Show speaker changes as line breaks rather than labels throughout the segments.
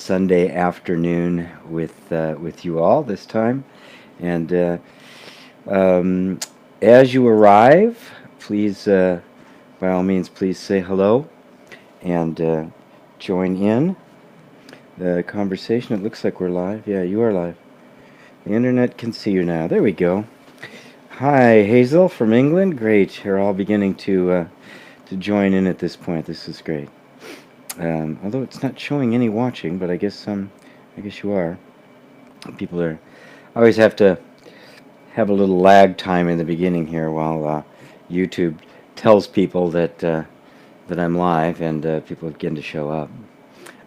Sunday afternoon with you all this time. And um, as you arrive, please, by all means, please say hello and join in the conversation. It looks like we're live. Yeah, you are live. The internet can see you now. There we go. Hi, Hazel from England. Great. You're all beginning to join in at this point. This is great. Although it's not showing any watching, but I guess you are. People are. I always have to have a little lag time in the beginning here while YouTube tells people that I'm live and people begin to show up.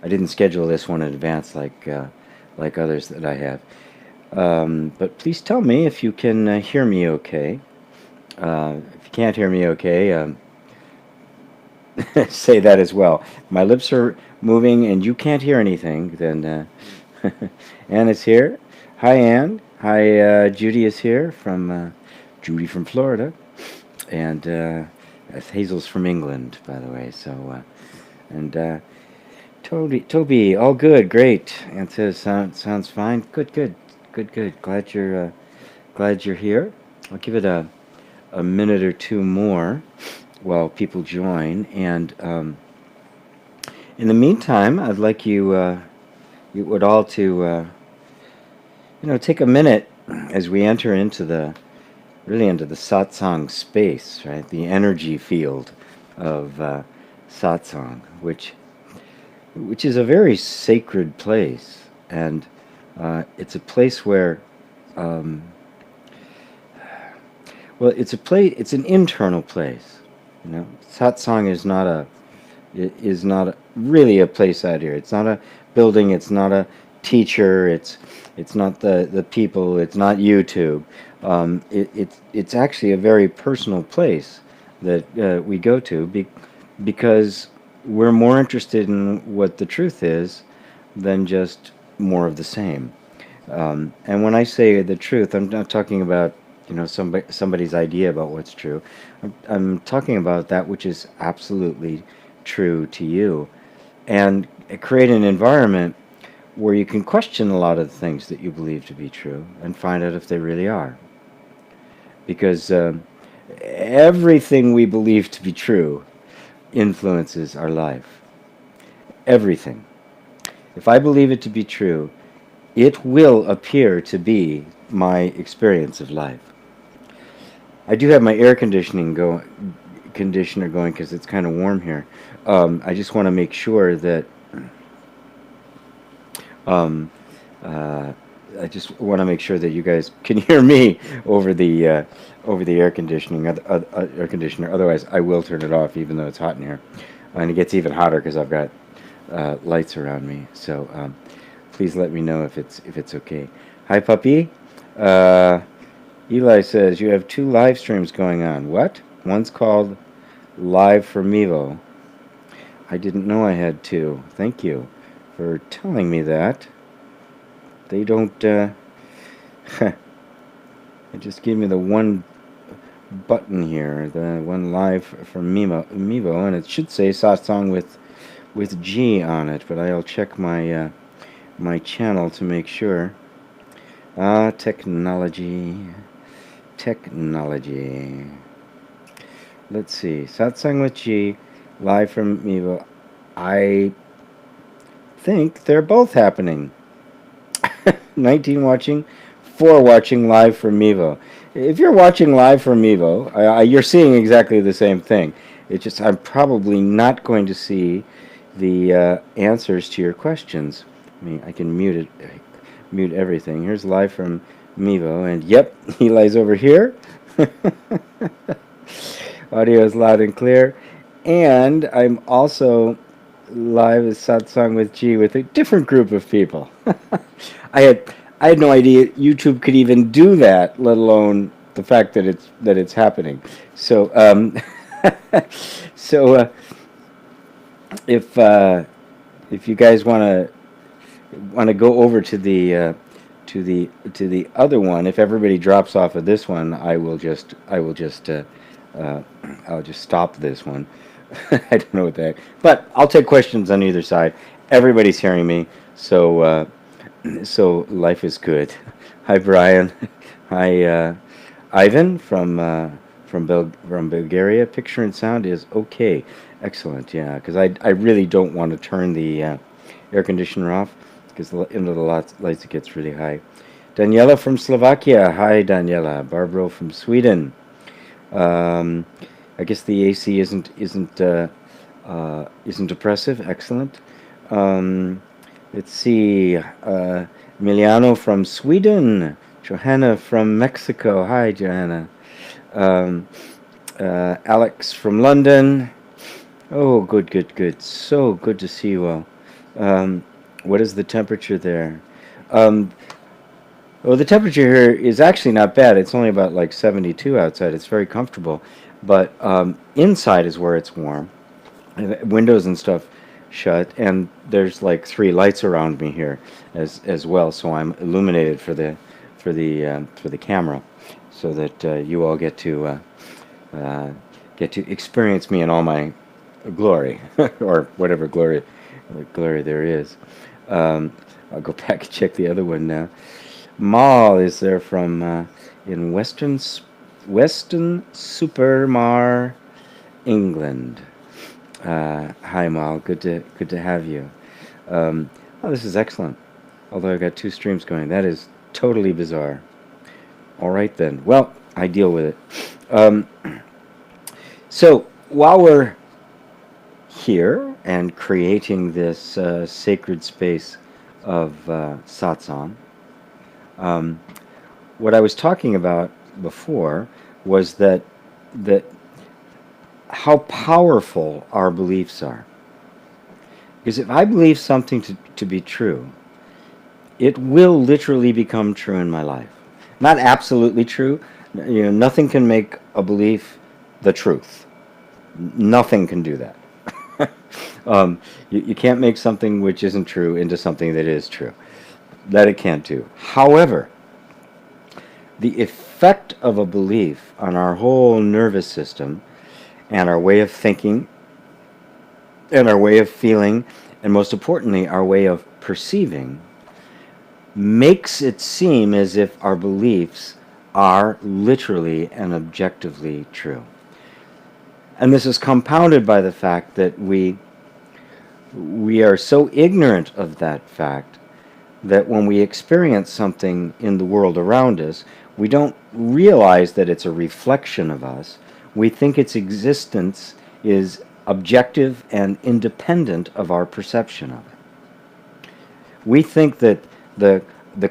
I didn't schedule this one in advance like others that I have. But please tell me if you can hear me okay. If you can't hear me okay, say that as well. My lips are moving and you can't hear anything, then Anne is here. Hi, Anne. Hi, Judy is here from Judy from Florida, and Hazel's from England, by the way. So, and Toby, all good, great. Anne says sounds fine. Good. Glad you're here. I'll give it a minute or two more while people join, and in the meantime, I'd like you would all to take a minute as we enter into the satsang space, right? The energy field of satsang, which is a very sacred place, and it's a place where it's an internal place. Satsang is not really a place out here. It's not a building. It's not a teacher. It's not the people. It's not YouTube. It's actually a very personal place that we go to because we're more interested in what the truth is than just more of the same. And when I say the truth, I'm not talking about somebody's idea about what's true. I'm talking about that which is absolutely true to you, and create an environment where you can question a lot of the things that you believe to be true and find out if they really are. Because everything we believe to be true influences our life. Everything. If I believe it to be true, it will appear to be my experience of life. I do have my air conditioner going because it's kind of warm here. I just want to make sure that you guys can hear me over the air conditioner. Otherwise, I will turn it off, even though it's hot in here, and it gets even hotter because I've got lights around me. So please let me know if it's okay. Hi, puppy. Eli says you have 2 live streams going on. What? One's called Live for Mevo. I didn't know I had 2. Thank you for telling me that. They don't. It just gave me the one button here, the one live from Mevo, and it should say Satsang with G on it. But I'll check my my channel to make sure. Technology. Let's see. Satsang with G, live from Mevo. I think they're both happening. 19 watching, 4 watching live from Mevo. If you're watching live from Mevo, you're seeing exactly the same thing. It's just I'm probably not going to see the answers to your questions. I can mute everything. Here's live from Mevo, and yep, Eli's over here. Audio is loud and clear, and I'm also live as Satsang with G with a different group of people. I had no idea YouTube could even do that, let alone the fact that it's happening. So if you guys want to go over to the other one, if everybody drops off of this one, I'll just stop this one. I don't know what the heck. But I'll take questions on either side. Everybody's hearing me. So so life is good. Hi, Brian. Hi, Ivan from Bulgaria. Picture and sound is okay. Excellent. Yeah, because I really don't want to turn the air conditioner off because into the lights it gets really high. Daniela from Slovakia. Hi, Daniela. Barbara from Sweden. Um, I guess the AC isn't oppressive. Excellent. Um, let's see. Emiliano from Sweden. Johanna from Mexico. Hi, Johanna. Um, Alex from London. Oh, good, good, good. So good to see you all. Um, what is the temperature there? Um, well, the temperature here is actually not bad. It's only about like 72 outside. It's very comfortable. But inside is where it's warm. Windows and stuff shut, and there's like three lights around me here as well, so I'm illuminated for the camera, so that you all uh, get to experience me in all my glory, or whatever glory there is. Um, I'll go back and check the other one now. Mal is there from in Western Supermar, England. Hi, Mal. Good to have you. Oh, this is excellent. Although I've got two streams going, that is totally bizarre. All right then. Well, I deal with it. Um, so while we're here and creating this sacred space of satsang, um, what I was talking about before was that how powerful our beliefs are. Because if I believe something to be true, it will literally become true in my life. Not absolutely true. You know, nothing can make a belief the truth. Nothing can do that. You can't make something which isn't true into something that is true. That it can't do. However, the effect of a belief on our whole nervous system and our way of thinking and our way of feeling, and most importantly, our way of perceiving, makes it seem as if our beliefs are literally and objectively true. And this is compounded by the fact that we are so ignorant of that fact that when we experience something in the world around us, we don't realize that it's a reflection of us. We think its existence is objective and independent of our perception of it. We think that the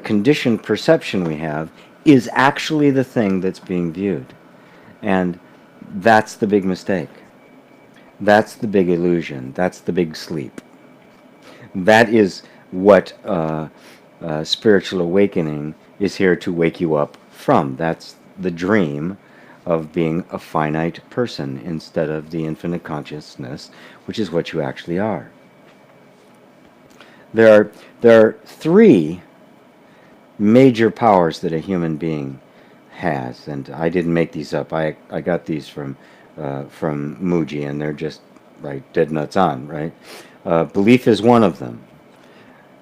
conditioned perception we have is actually the thing that's being viewed. And that's the big mistake. That's the big illusion. That's the big sleep. That is what spiritual awakening is here to wake you up from. That's the dream of being a finite person instead of the infinite consciousness, which is what you actually are. There are three major powers that a human being has, and I didn't make these up. I got these from Muji, and they're just right dead nuts on, right? Belief is one of them.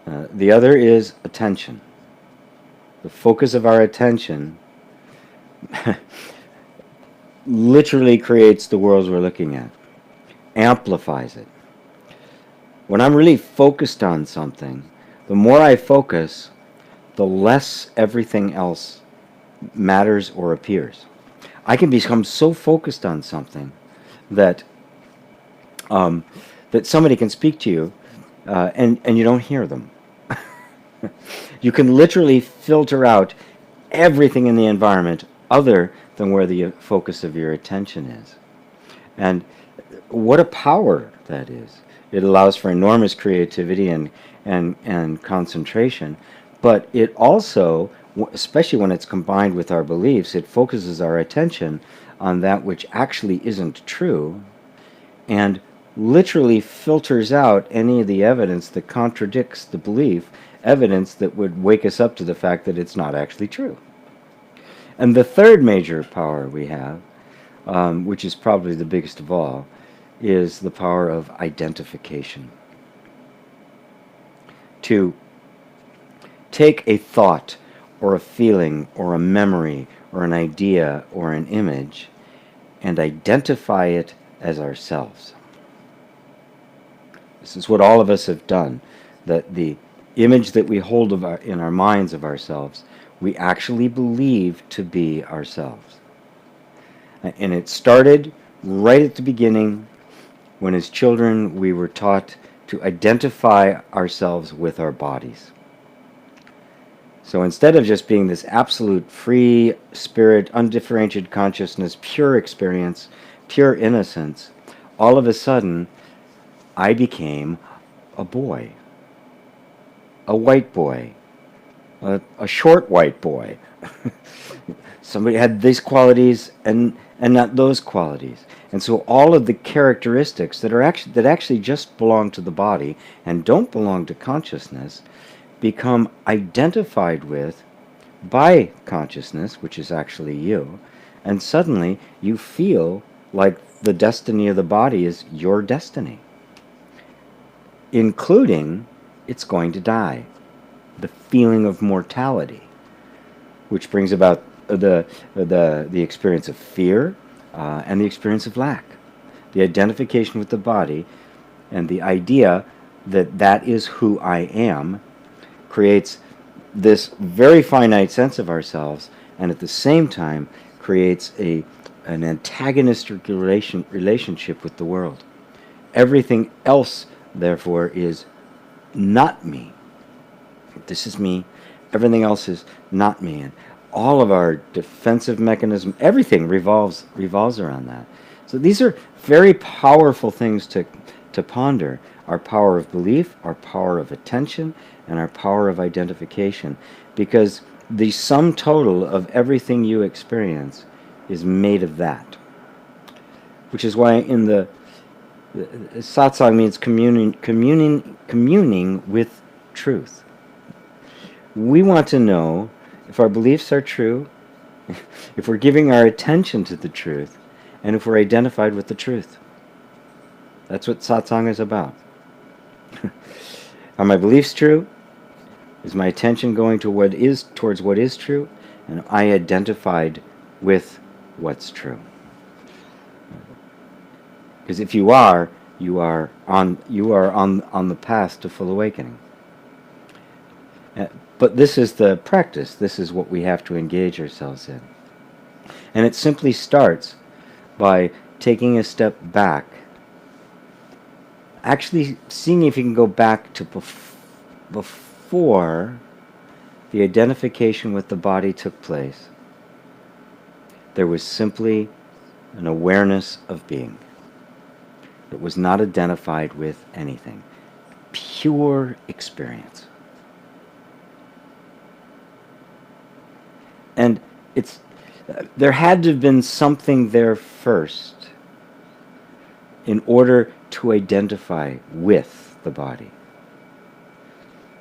The other is attention. The focus of our attention literally creates the worlds we're looking at, amplifies it. When I'm really focused on something, the more I focus, the less everything else matters or appears. I can become so focused on something that that somebody can speak to you and you don't hear them. You can literally filter out everything in the environment other than where the focus of your attention is. And what a power that is. It allows for enormous creativity and concentration, but it also, especially when it's combined with our beliefs, it focuses our attention on that which actually isn't true and literally filters out any of the evidence that contradicts the belief, evidence that would wake us up to the fact that it's not actually true. And the third major power we have, which is probably the biggest of all, is the power of identification. to take a thought or a feeling or a memory or an idea or an image and identify it as ourselves. This is what all of us have done, that the image that we hold in our minds of ourselves, we actually believe to be ourselves. And it started right at the beginning, when as children we were taught to identify ourselves with our bodies. So instead of just being this absolute free spirit, undifferentiated consciousness, pure experience, pure innocence, all of a sudden I became a boy, a white boy, a short white boy. Somebody had these qualities and not those qualities. And so all of the characteristics that actually just belong to the body and don't belong to consciousness become identified with by consciousness, which is actually you, and suddenly you feel like the destiny of the body is your destiny, including it's going to die, the feeling of mortality, which brings about the experience of fear and the experience of lack, the identification with the body, and the idea that that is who I am creates this very finite sense of ourselves, and at the same time creates an antagonistic relationship with the world. Everything else, therefore, is not me. This is me. Everything else is not me. And all of our defensive mechanism, everything revolves around that. So these are very powerful things to ponder. Our power of belief, our power of attention, and our power of identification. Because the sum total of everything you experience is made of that. Which is why in the Satsang means communing with truth. We want to know if our beliefs are true, if we're giving our attention to the truth, and if we're identified with the truth. That's what Satsang is about. Are my beliefs true? Is my attention going towards what is true? And am I identified with what's true? Because if you are on the path to full awakening. But this is the practice. This is what we have to engage ourselves in. And it simply starts by taking a step back, actually seeing if you can go back to before the identification with the body took place. There was simply an awareness of being. It was not identified with anything. Pure experience. And there had to have been something there first in order to identify with the body.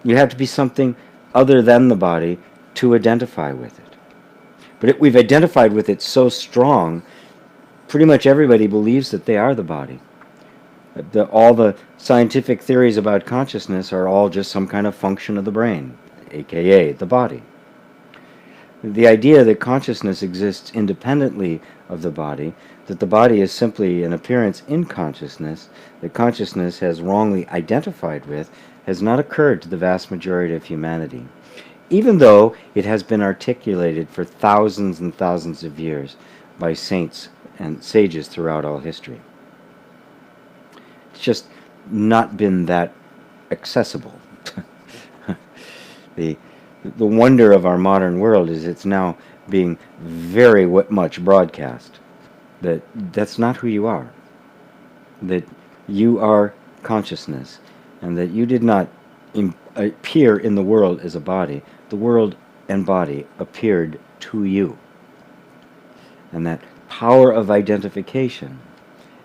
You have to be something other than the body to identify with it. But we've identified with it so strong, pretty much everybody believes that they are the body. All the scientific theories about consciousness are all just some kind of function of the brain, aka the body. The idea that consciousness exists independently of the body, that the body is simply an appearance in consciousness, that consciousness has wrongly identified with, has not occurred to the vast majority of humanity, even though it has been articulated for thousands and thousands of years by saints and sages throughout all history. It's just not been that accessible. The wonder of our modern world is it's now being very much broadcast. That's not who you are. That you are consciousness, and that you did not appear in the world as a body. The world and body appeared to you. And that power of identification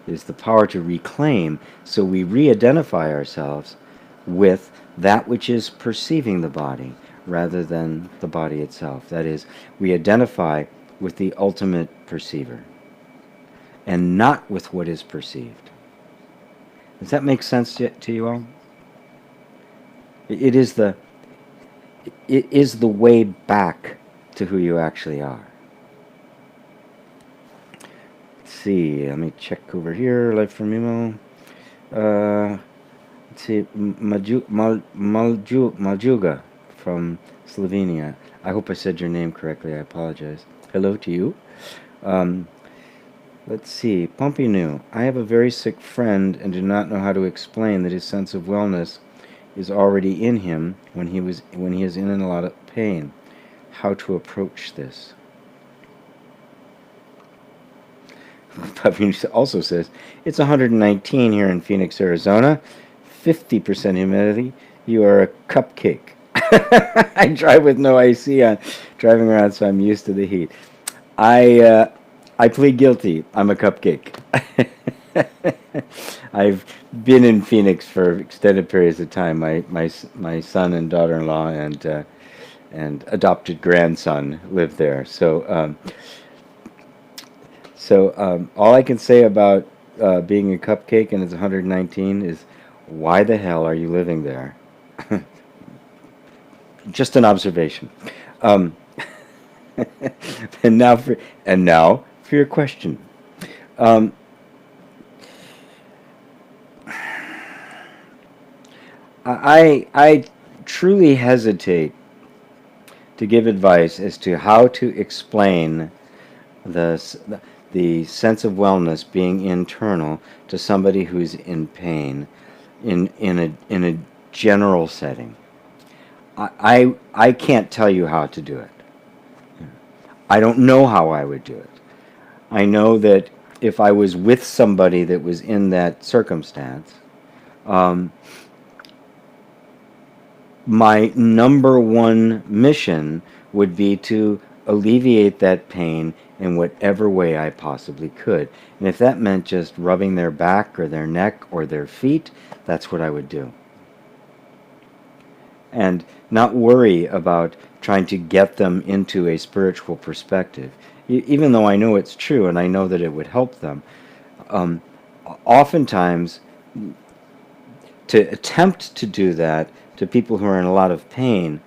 is the power to reclaim, so we re-identify ourselves with that which is perceiving the body, rather than the body itself. That is, we identify with the ultimate perceiver, and not with what is perceived. Does that make sense to you all? It is the way back to who you actually are. Let's see. Let me check over here. Life from Mimo. Let's see. Maljuga from Slovenia. I hope I said your name correctly. I apologize. Hello to you. Um, let's see. Pompinu. I have a very sick friend and do not know how to explain that his sense of wellness is already in him when he is in a lot of pain. How to approach this? Puppy also says it's 119 here in Phoenix, Arizona, 50% humidity. You are a cupcake. I drive with no AC on, driving around, so I'm used to the heat. I plead guilty. I'm a cupcake. I've been in Phoenix for extended periods of time. My son and daughter-in-law and adopted grandson live there. So all I can say about being a cupcake and it's 119 is, why the hell are you living there? Just an observation. Um, and now for your question. Um, I truly hesitate to give advice as to how to explain the sense of wellness being internal to somebody who's in pain in a general setting. I can't tell you how to do it. I don't know how I would do it. I know that if I was with somebody that was in that circumstance, um, my number one mission would be to alleviate that pain in whatever way I possibly could. And if that meant just rubbing their back or their neck or their feet, that's what I would do. And not worry about trying to get them into a spiritual perspective. Even though I know it's true and I know that it would help them, um, oftentimes to attempt to do that to people who are in a lot of pain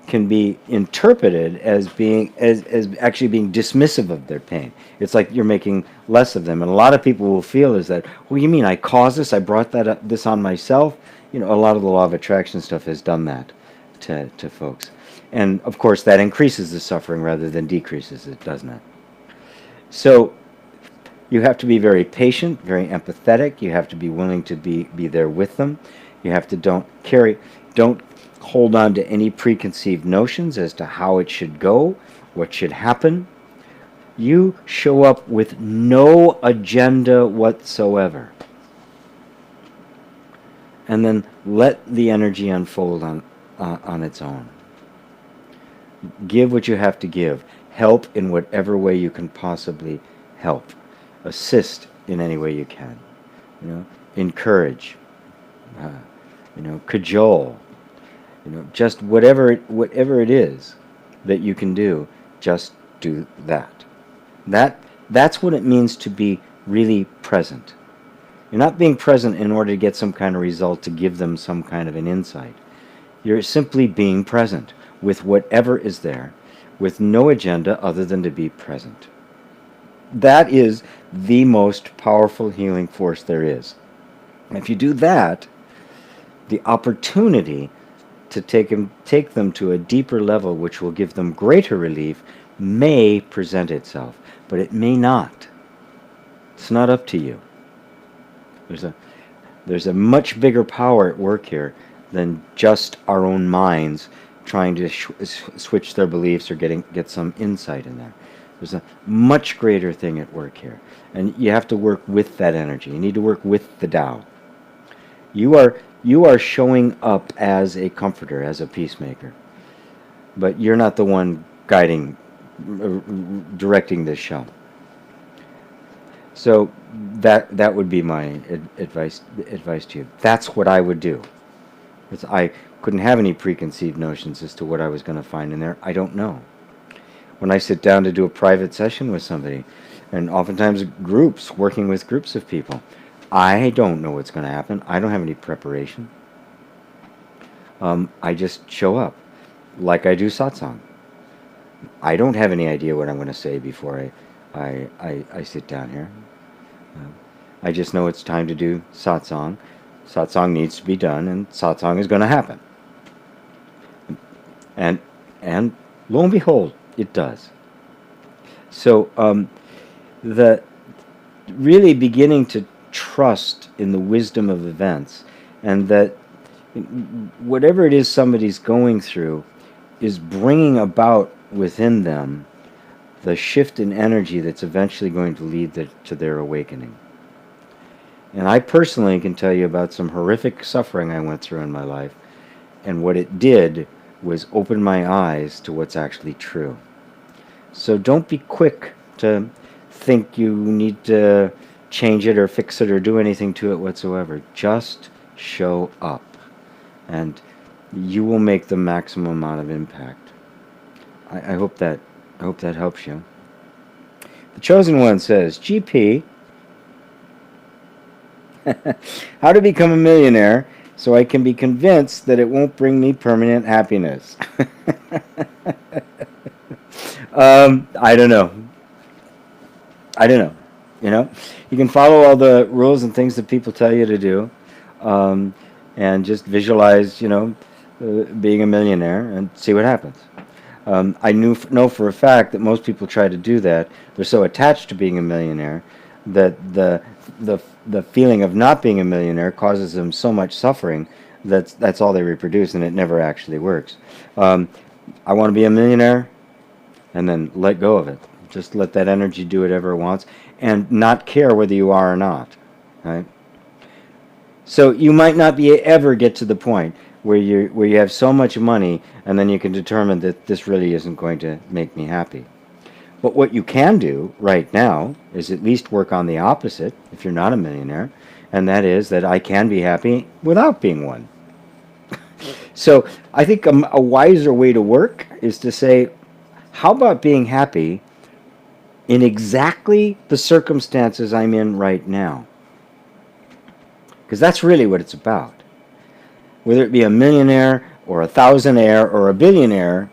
can be interpreted as being as actually being dismissive of their pain. It's like you're making less of them, and a lot of people will feel is that, well, you mean I caused this? I brought this on myself? You know, a lot of the law of attraction stuff has done that to folks, and of course that increases the suffering rather than decreases it, doesn't it? So you have to be very patient, very empathetic. You have to be willing to be there with them. You have to don't hold on to any preconceived notions as to how it should go, what should happen. You show up with no agenda whatsoever. And then let the energy unfold on its own. Give what you have to give. Help in whatever way you can possibly help. Assist in any way you can. You know, encourage. Cajole. Just whatever it is that you can do, just do that. That's what it means to be really present. You're not being present in order to get some kind of result, to give them some kind of an insight. You're simply being present with whatever is there, with no agenda other than to be present. That is the most powerful healing force there is. And if you do that, the opportunity to take them to a deeper level, which will give them greater relief, may present itself, but it may not. It's not up to you. There's a much bigger power at work here than just our own minds trying to switch their beliefs or get some insight in there. There's a much greater thing at work here, and you have to work with that energy. You need to work with the Tao. You are showing up as a comforter, as a peacemaker, but you're not the one guiding, directing this show. So that would be my advice to you. That's what I would do. Because I couldn't have any preconceived notions as to what I was going to find in there. I don't know. When I sit down to do a private session with somebody, and oftentimes working with groups of people, I don't know what's going to happen. I don't have any preparation. I just show up, like I do satsang. I don't have any idea what I'm going to say before I sit down here. Uh, I just know it's time to do satsang. Satsang needs to be done, and satsang is going to happen. And and lo and behold, it does. So the really beginning to trust in the wisdom of events, and that whatever it is somebody's going through is bringing about within them the shift in energy that's eventually going to lead to their awakening. And I personally can tell you about some horrific suffering I went through in my life, and what it did was open my eyes to what's actually true. So don't be quick to think you need to change it or fix it or do anything to it whatsoever. Just show up, and you will make the maximum amount of impact. I hope that helps you. The Chosen One says, GP, how to become a millionaire so I can be convinced that it won't bring me permanent happiness. I don't know. You know, you can follow all the rules and things that people tell you to do, and just visualize, being a millionaire and see what happens. I know for a fact that most people try to do that. They're so attached to being a millionaire that the feeling of not being a millionaire causes them so much suffering that's all they reproduce, and it never actually works. I want to be a millionaire, and then let go of it. Just let that energy do whatever it wants, and not care whether you are or not. Right? So you might not be ever get to the point where you have so much money, and then you can determine that this really isn't going to make me happy. But what you can do right now is at least work on the opposite if you're not a millionaire, and that is that I can be happy without being one. So I think a wiser way to work is to say, how about being happy in exactly the circumstances I'm in right now? Because that's really what it's about. Whether it be a millionaire or a thousandaire or a billionaire,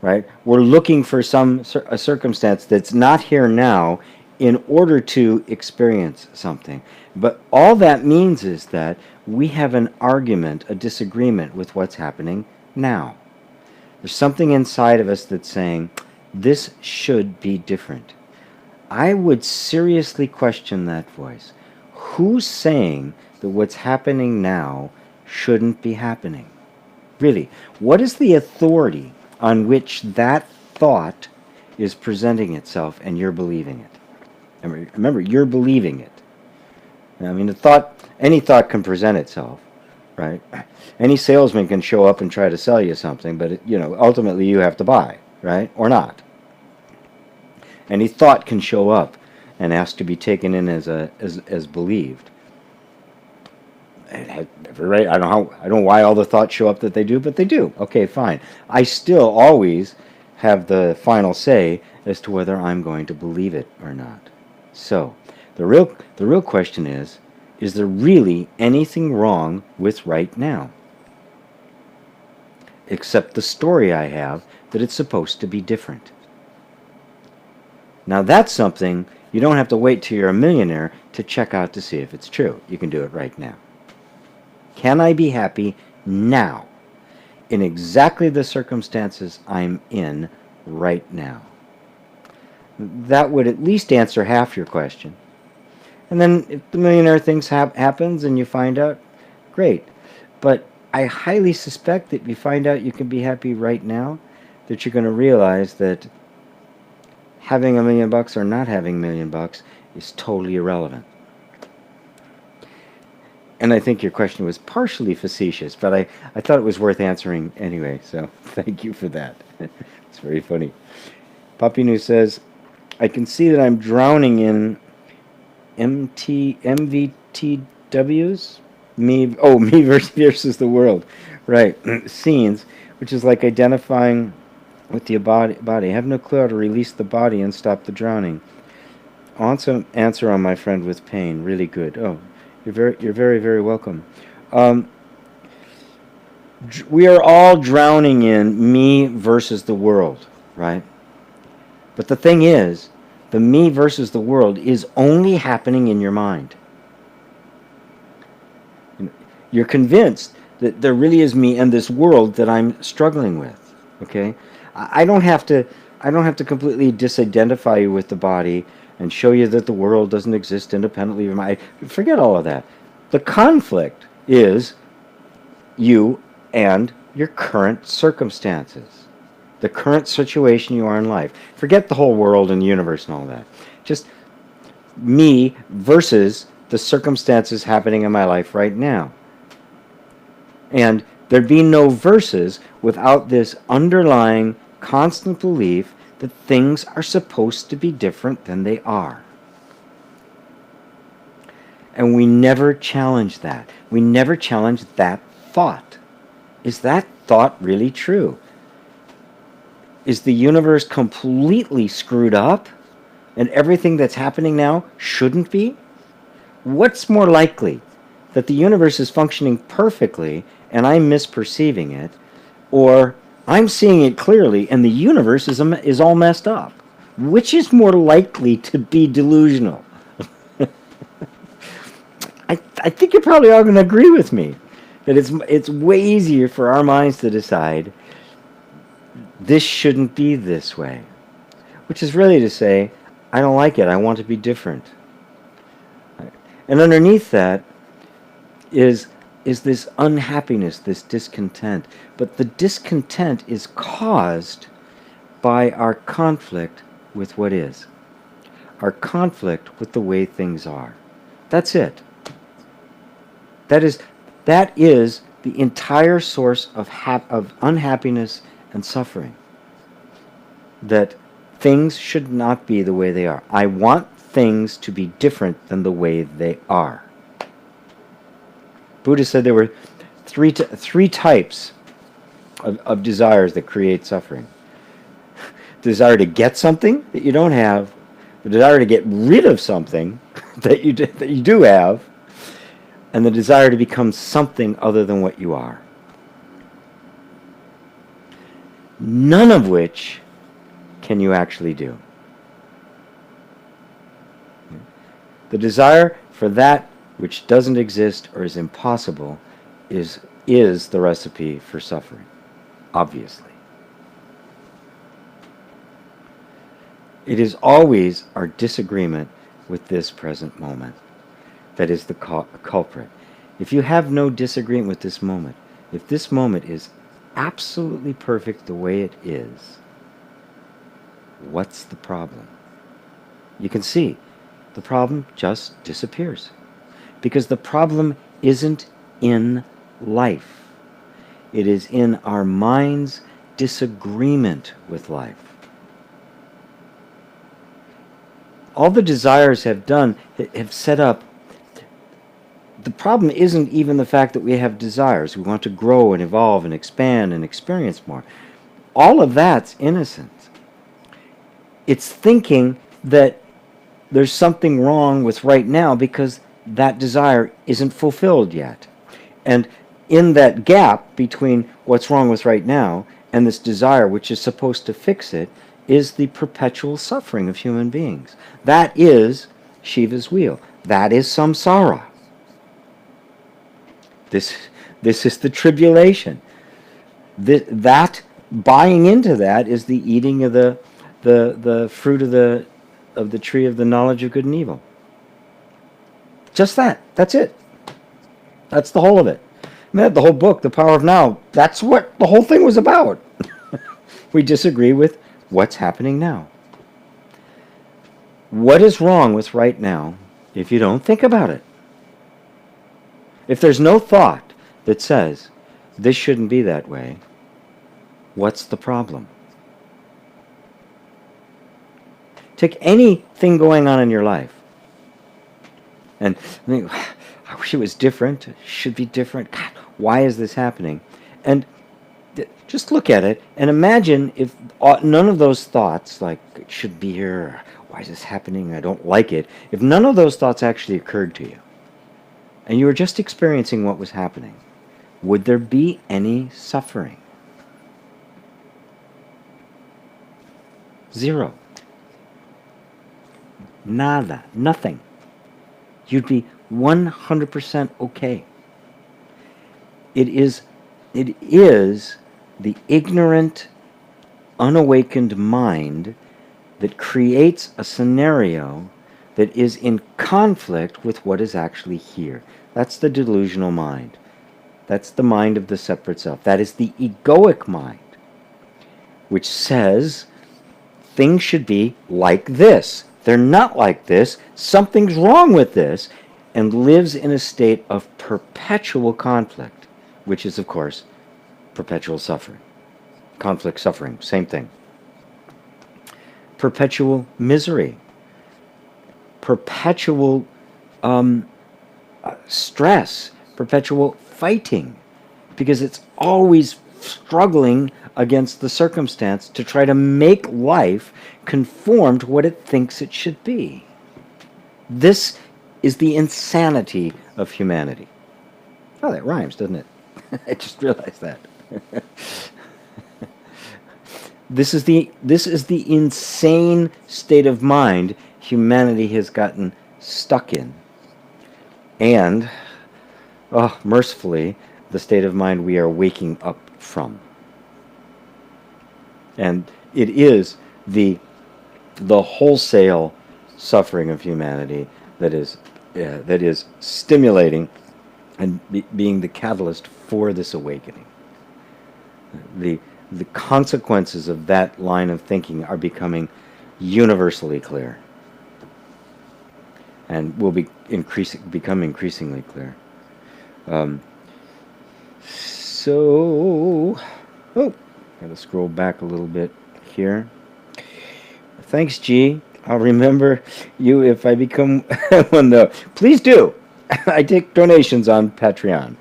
right? We're looking for a circumstance that's not here now in order to experience something. But all that means is that we have an argument, a disagreement with what's happening now. There's something inside of us that's saying, this should be different. I would seriously question that voice. Who's saying that what's happening now shouldn't be happening? Really, what is the authority on which that thought is presenting itself and you're believing it? And remember, you're believing it. I mean, any thought can present itself, right? Any salesman can show up and try to sell you something, but ultimately you have to buy, right? Or not. Any thought can show up and ask to be taken in as believed. Right? I don't know why all the thoughts show up that they do, but they do. Okay, fine. I still always have the final say as to whether I'm going to believe it or not. So, the real question is there really anything wrong with right now? Except the story I have that it's supposed to be different. Now that's something you don't have to wait till you're a millionaire to check out to see if it's true. You can do it right now. Can I be happy now, in exactly the circumstances I'm in right now? That would at least answer half your question. And then if the millionaire thing happens and you find out, great. But I highly suspect that if you find out you can be happy right now, that you're going to realize that having $1 million or not having $1 million is totally irrelevant. And I think your question was partially facetious, but I thought it was worth answering anyway, so thank you for that. It's very funny. Papi Nu says, I can see that I'm drowning in MVTWs? Me versus the world. Right. Scenes, which is like identifying with the body. I have no clue how to release the body and stop the drowning. Answer on my friend with pain. Really good. Oh, you're very, very welcome. We are all drowning in me versus the world, right? But the thing is, the me versus the world is only happening in your mind. You're convinced that there really is me and this world that I'm struggling with. Okay, I don't have to. I don't have to completely disidentify you with the body and show you that the world doesn't exist independently of my. Forget all of that. The conflict is you and your current circumstances, the current situation you are in life. Forget the whole world and the universe and all that. Just me versus the circumstances happening in my life right now. And there'd be no verses without this underlying constant belief that things are supposed to be different than they are. And we never challenge that. We never challenge that thought. Is that thought really true? Is the universe completely screwed up and everything that's happening now shouldn't be? What's more likely? That the universe is functioning perfectly and I'm misperceiving it, or I'm seeing it clearly and the universe is all messed up? Which is more likely to be delusional? I think you're probably all going to agree with me that it's way easier for our minds to decide this shouldn't be this way, which is really to say, I don't like it, I want to be different. And underneath that is this unhappiness, this discontent. But the discontent is caused by our conflict with what is, our conflict with the way things are. That's it. That is the entire source of unhappiness and suffering. That things should not be the way they are. I want things to be different than the way they are. Buddha said there were three types of desires that create suffering. Desire to get something that you don't have, the desire to get rid of something that you do have, and the desire to become something other than what you are. None of which can you actually do. The desire for that which doesn't exist or is impossible is the recipe for suffering, obviously. It is always our disagreement with this present moment that is the culprit. If you have no disagreement with this moment, if this moment is absolutely perfect the way it is, what's the problem? You can see the problem just disappears. Because the problem isn't in life. It is in our mind's disagreement with life. All the desires have done, have set up. The problem isn't even the fact that we have desires. We want to grow and evolve and expand and experience more. All of that's innocent. It's thinking that there's something wrong with right now because that desire isn't fulfilled yet. And in that gap between what's wrong with right now and this desire which is supposed to fix it is the perpetual suffering of human beings. That is Shiva's wheel. That is samsara. This is the tribulation. That buying into that is the eating of the fruit of the tree of the knowledge of good and evil. Just that. That's it. That's the whole of it. I mean, the whole book, The Power of Now, that's what the whole thing was about. We disagree with what's happening now. What is wrong with right now if you don't think about it? If there's no thought that says, this shouldn't be that way, what's the problem? Take anything going on in your life. And I mean, I wish it was different. It should be different. God, why is this happening? And just look at it and imagine if none of those thoughts, like, it should be here, why is this happening, I don't like it, if none of those thoughts actually occurred to you, and you were just experiencing what was happening, would there be any suffering? Zero. Nada. Nothing. You'd be 100% okay. It is the ignorant, unawakened mind that creates a scenario that is in conflict with what is actually here. That's the delusional mind. That's the mind of the separate self. That is the egoic mind, which says things should be like this. They're not like this. Something's wrong with this, and lives in a state of perpetual conflict, which is, of course, perpetual suffering. Conflict, suffering, same thing. Perpetual misery. Perpetual stress. Perpetual fighting. Because it's always struggling against the circumstance to try to make life conform to what it thinks it should be. This is the insanity of humanity. Oh, that rhymes, doesn't it? I just realized that. This is the insane state of mind humanity has gotten stuck in. And, mercifully, the state of mind we are waking up from. And it is the wholesale suffering of humanity that is stimulating and being the catalyst for this awakening. The consequences of that line of thinking are becoming universally clear, and will become increasingly clear. Gotta scroll back a little bit here. Thanks, G. I'll remember you if I become one, though. Please do. I take donations on Patreon.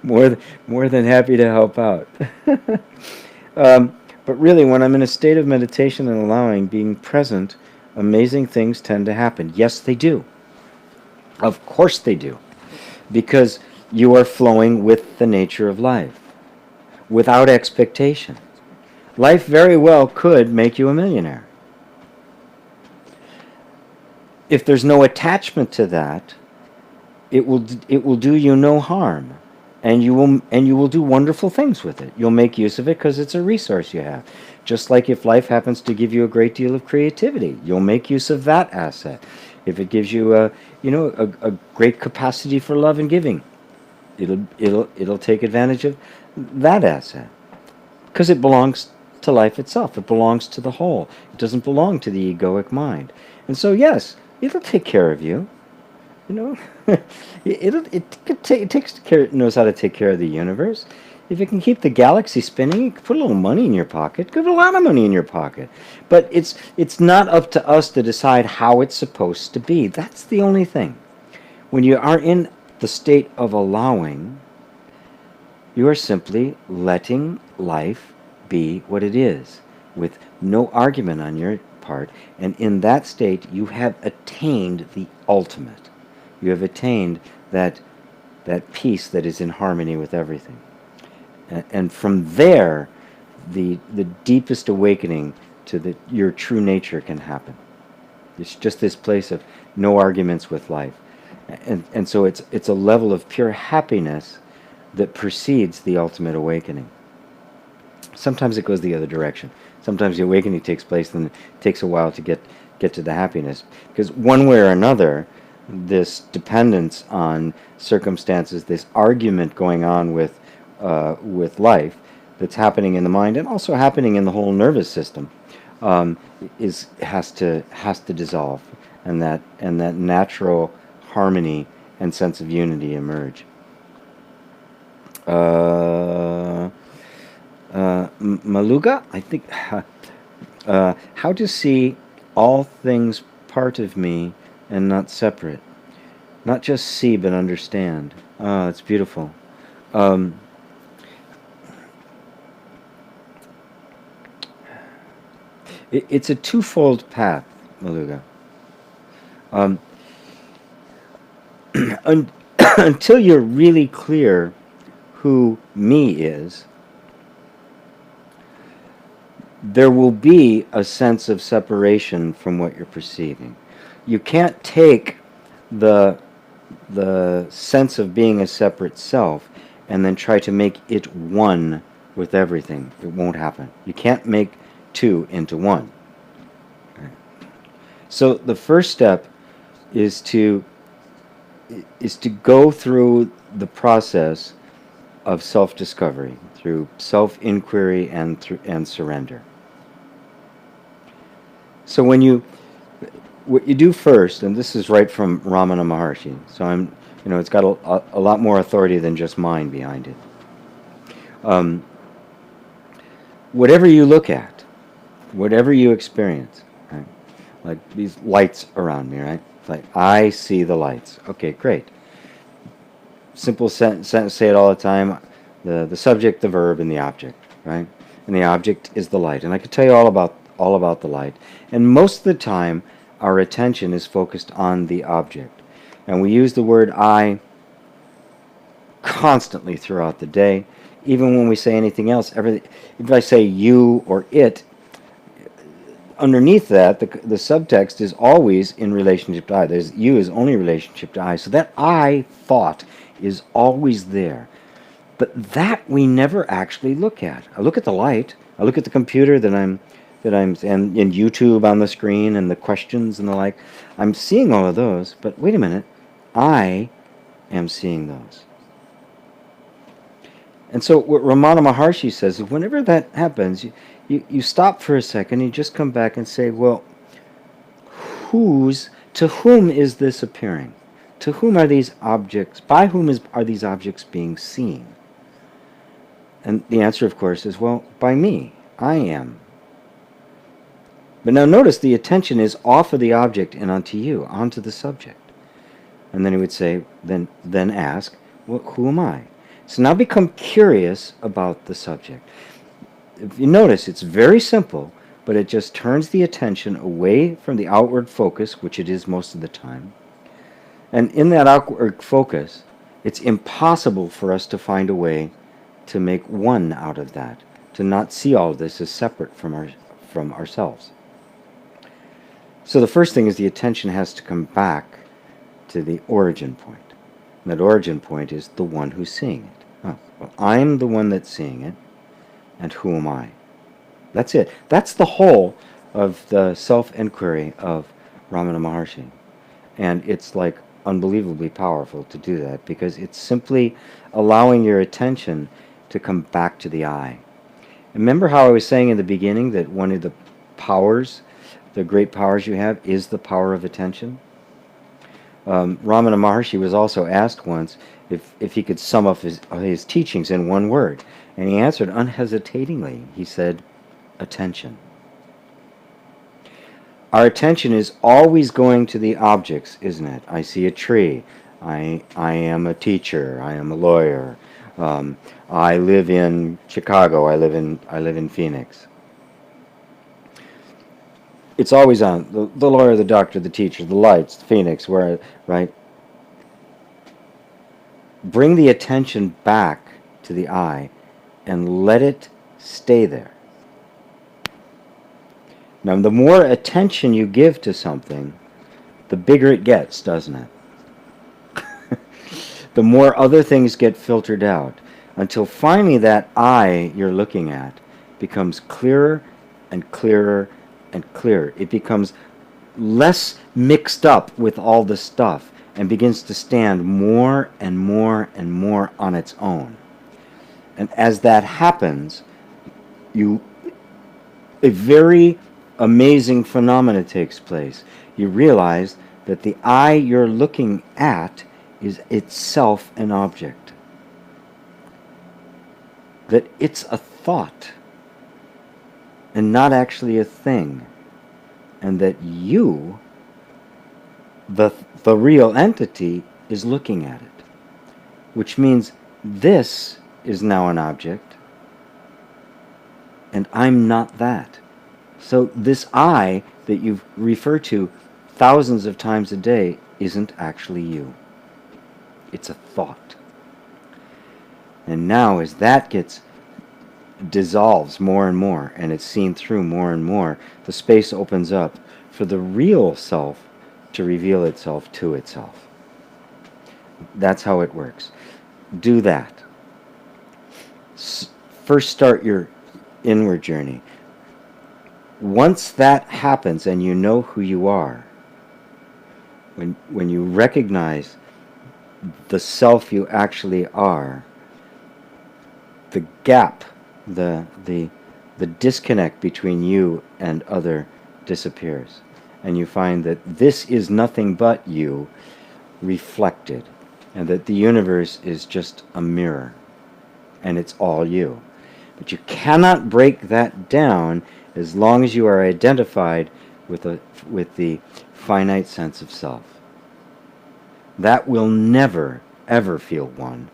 more than happy to help out. But really, when I'm in a state of meditation and allowing, being present, amazing things tend to happen. Yes, they do. Of course they do. Because you are flowing with the nature of life, without expectation. Life very well could make you a millionaire. If there's no attachment to that, it will do you no harm, and you will do wonderful things with it. You'll make use of it because it's a resource you have. Just like if life happens to give you a great deal of creativity, you'll make use of that asset. If it gives you a great capacity for love and giving, it'll take advantage of that asset, because it belongs to life itself. It belongs to the whole. It doesn't belong to the egoic mind. And so, yes, it'll take care of you. It knows how to take care of the universe. If it can keep the galaxy spinning, it can put a little money in your pocket. Put a lot of money in your pocket. But it's not up to us to decide how it's supposed to be. That's the only thing. When you are in the state of allowing, you are simply letting life be what it is, with no argument on your part. And in that state, you have attained the ultimate. You have attained that peace that is in harmony with everything. And from there, the deepest awakening to your true nature can happen. It's just this place of no arguments with life. And so it's a level of pure happiness that precedes the ultimate awakening. Sometimes it goes the other direction. Sometimes the awakening takes place, and it takes a while to get to the happiness. Because one way or another, this dependence on circumstances, this argument going on with life that's happening in the mind and also happening in the whole nervous system, has to dissolve, and that natural harmony and sense of unity emerge. Maluga, I think, how to see all things part of me and not separate. Not just see, but understand. It's beautiful. It's a twofold path, Maluga. until you're really clear who me is, there will be a sense of separation from what you're perceiving. You can't take the sense of being a separate self and then try to make it one with everything. It won't happen. You can't make two into one. So the first step is to go through the process of self-discovery through self-inquiry and surrender. So what you do first, and this is right from Ramana Maharshi, so it's got a lot more authority than just mine behind it. Whatever you look at, whatever you experience, right? Like these lights around me, right? It's like, I see the lights. Okay, great. Simple sentence, say it all the time. The subject, the verb, and the object, right? And the object is the light. And I could tell you all about the light. And most of the time, our attention is focused on the object. And we use the word I constantly throughout the day. Even when we say anything else, if I say you or it, underneath that, the subtext is always in relationship to I. There's you is only relationship to I. So that I thought is always there. But that we never actually look at. I look at the light. I look at the computer that I'm and YouTube on the screen and the questions and the like. I'm seeing all of those, but wait a minute. I am seeing those. And so what Ramana Maharshi says is whenever that happens, you stop for a second, you just come back and say, well, to whom is this appearing? To whom are these objects, by whom are these objects being seen? And the answer, of course, is, well, by me. I am. But now notice the attention is off of the object and onto you, onto the subject. And then he would say, then ask, well, who am I? So now become curious about the subject. If you notice, it's very simple, but it just turns the attention away from the outward focus, which it is most of the time. And in that outward focus, it's impossible for us to find a way to make one out of that, to not see all of this as separate from ourselves. So the first thing is the attention has to come back to the origin point. And that origin point is the one who's seeing it. Oh, well, I'm the one that's seeing it, and who am I? That's it. That's the whole of the self-inquiry of Ramana Maharshi. And it's like unbelievably powerful to do that because it's simply allowing your attention to come back to the I. Remember how I was saying in the beginning that one of the powers, the great powers you have, is the power of attention? Ramana Maharshi was also asked once if he could sum up his teachings in one word. And he answered unhesitatingly. He said, attention. Our attention is always going to the objects, isn't it? I see a tree. I am a teacher. I am a lawyer. I live in Chicago. I live in Phoenix. It's always on. The lawyer, the doctor, the teacher, the lights, the Phoenix, right? Bring the attention back to the I and let it stay there. Now, the more attention you give to something, the bigger it gets, doesn't it? The more other things get filtered out, until finally that I you're looking at becomes clearer and clearer and clearer. It becomes less mixed up with all the stuff and begins to stand more and more and more on its own. And as that happens, a very amazing phenomena takes place. You realize that the I you're looking at is itself an object. That it's a thought and not actually a thing. And that you, the real entity, is looking at it. Which means this is now an object and I'm not that. So this I that you refer to thousands of times a day isn't actually you. It's a thought. And now as that dissolves more and more, and it's seen through more and more, the space opens up for the real self to reveal itself to itself. That's how it works. Do that. First start your inward journey. Once that happens and you know who you are, when you recognize the self you actually are, the gap, the disconnect between you and other disappears. And you find that this is nothing but you reflected, and that the universe is just a mirror, and it's all you. But you cannot break that down as long as you are identified with the finite sense of self. That will never, ever feel one.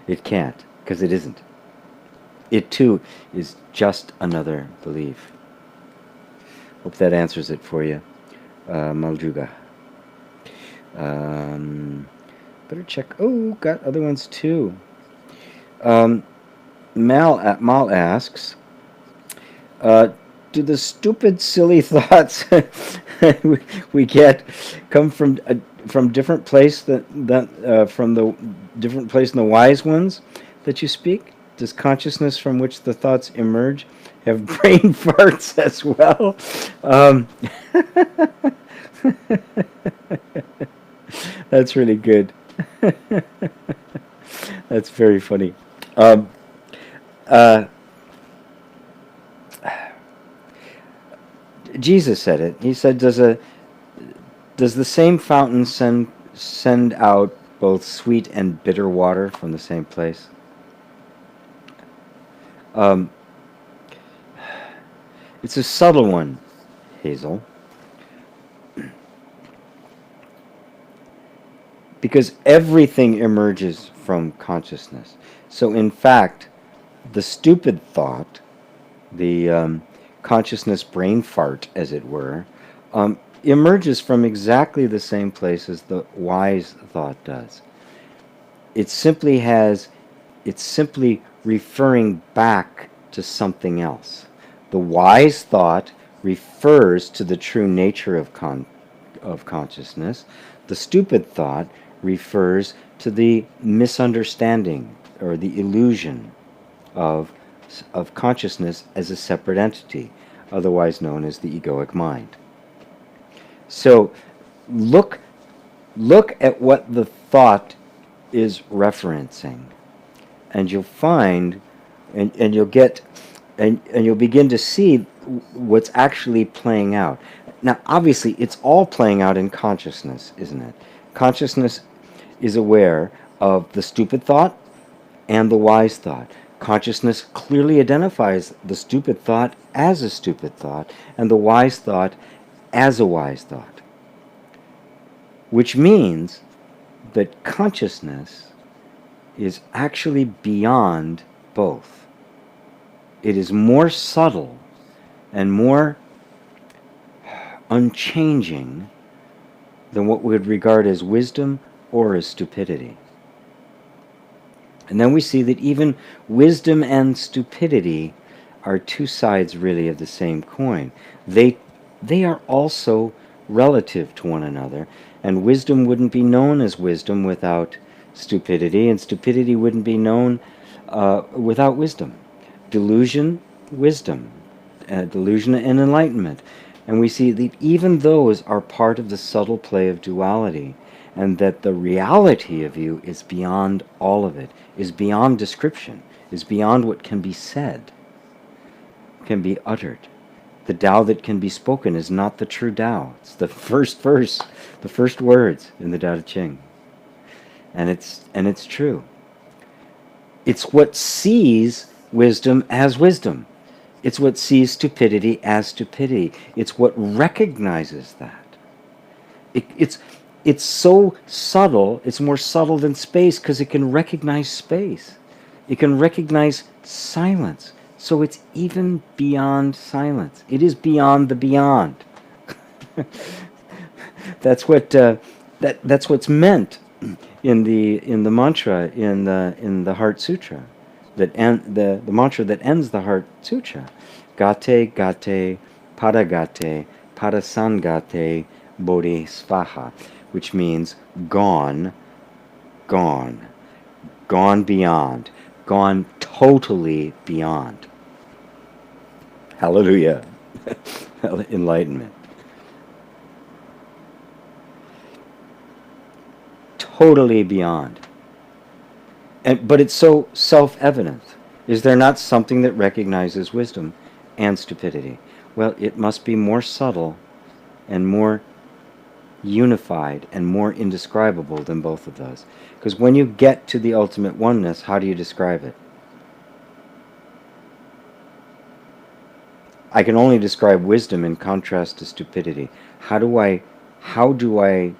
It can't, because it isn't. It too is just another belief. Hope that answers it for you, Maljuga. Better check. Oh, got other ones too. Mal asks, do the stupid, silly thoughts we get come from different place from the different place in the wise ones that you speak? Does consciousness from which the thoughts emerge have brain farts as well? That's really good. That's very funny. Jesus said it. He said, "Does the same fountain send out both sweet and bitter water from the same place?" It's a subtle one, Hazel, because everything emerges from consciousness. So, in fact, the stupid thought, the consciousness brain fart, as it were, emerges from exactly the same place as the wise thought does. It's simply referring back to something else. The wise thought refers to the true nature of consciousness. The stupid thought refers to the misunderstanding or the illusion of consciousness as a separate entity, otherwise known as the egoic mind. So look at what the thought is referencing, and you'll find, and you'll get, and you'll begin to see what's actually playing out. Now, obviously, it's all playing out in consciousness, isn't it? Consciousness is aware of the stupid thought and the wise thought. Consciousness clearly identifies the stupid thought as a stupid thought and the wise thought as a wise thought. Which means that consciousness is actually beyond both. It is more subtle and more unchanging than what we would regard as wisdom or as stupidity. And then we see that even wisdom and stupidity are two sides really of the same coin. They are also relative to one another, and wisdom wouldn't be known as wisdom without stupidity, and stupidity wouldn't be known without wisdom. Delusion, wisdom. Delusion and enlightenment. And we see that even those are part of the subtle play of duality, and that the reality of you is beyond all of it, is beyond description, is beyond what can be said, can be uttered. The Tao that can be spoken is not the true Tao. It's the first verse, the first words in the Tao Te Ching. And it's true. It's what sees wisdom as wisdom. It's what sees stupidity as stupidity. It's what recognizes that. It's so subtle, it's more subtle than space because it can recognize space. It can recognize silence. So it's even beyond silence. It is beyond the beyond. That's what That's what's meant in the mantra in the Heart Sutra, the mantra that ends the Heart Sutra, gate gate padagate padasangate bodhisvaha, which means gone, gone, gone beyond, gone totally beyond. Hallelujah. Enlightenment. Totally beyond. But it's so self-evident. Is there not something that recognizes wisdom and stupidity? Well, it must be more subtle and more unified and more indescribable than both of those. Because when you get to the ultimate oneness, how do you describe it? I can only describe wisdom in contrast to stupidity. How do I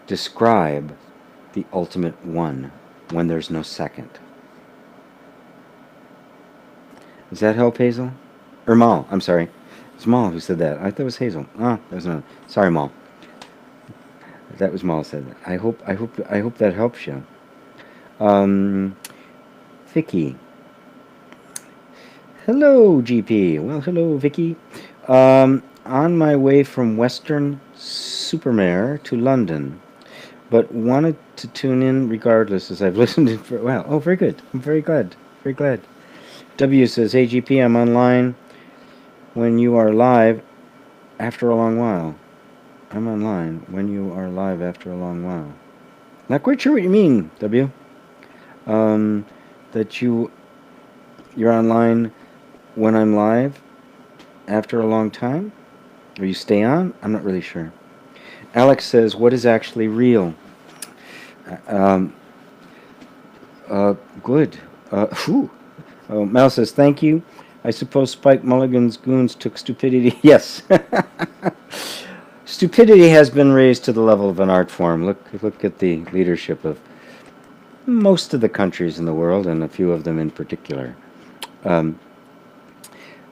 describe the ultimate one when there's no second? Does that help, Hazel? Or Mal, I'm sorry. It's Mal who said that. I thought it was Hazel. Ah, that was not. Sorry, Mal. That was Mal said that. I hope that helps you. Vicky. Hello, GP. Well, hello, Vicky. On my way from Western Supermare to London, but wanted to tune in regardless as I've listened to for a while. Oh, very good. I'm very glad. Very glad. W says, hey, GP, I'm online when you are live after a long while. I'm online when you are live after a long while. Not quite sure what you mean, W. That you're online when I'm live after a long time? Or you stay on? I'm not really sure. Alex says, what is actually real? Good. Mel says, thank you. I suppose Spike Mulligan's goons took stupidity. Yes. Stupidity has been raised to the level of an art form. Look at the leadership of most of the countries in the world, and a few of them in particular.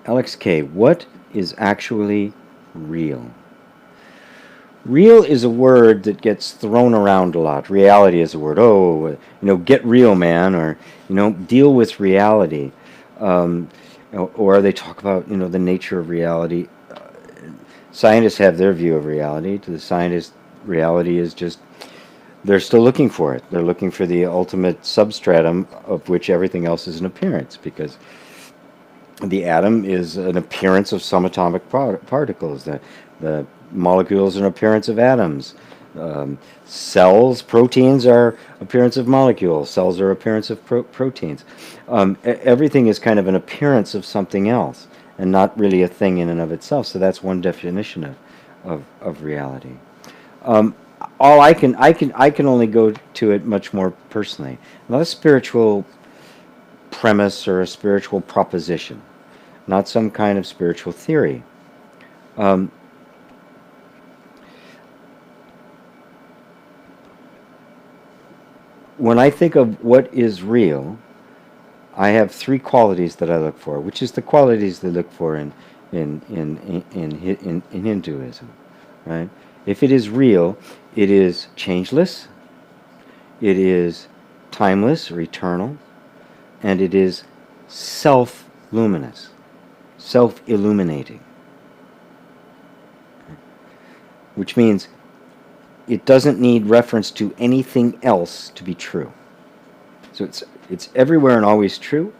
Alex K., what is actually real? Real is a word that gets thrown around a lot. Reality is a word. Oh, get real, man, or, deal with reality. Or they talk about, the nature of reality. Scientists have their view of reality. To the scientists, reality is just, they're still looking for it. They're looking for the ultimate substratum of which everything else is an appearance, because the atom is an appearance of some atomic particles. The molecules are an appearance of atoms. Cells, proteins are appearance of molecules. Cells are appearance of proteins. Everything is kind of an appearance of something else, and not really a thing in and of itself. So that's one definition of reality. All I can only go to it much more personally. Not a spiritual premise or a spiritual proposition, not some kind of spiritual theory. When I think of what is real, I have three qualities that I look for, which is the qualities they look for in Hinduism, right? If it is real, it is changeless, it is timeless or eternal, and it is self-luminous, self-illuminating, which means it doesn't need reference to anything else to be true. So it's everywhere and always true.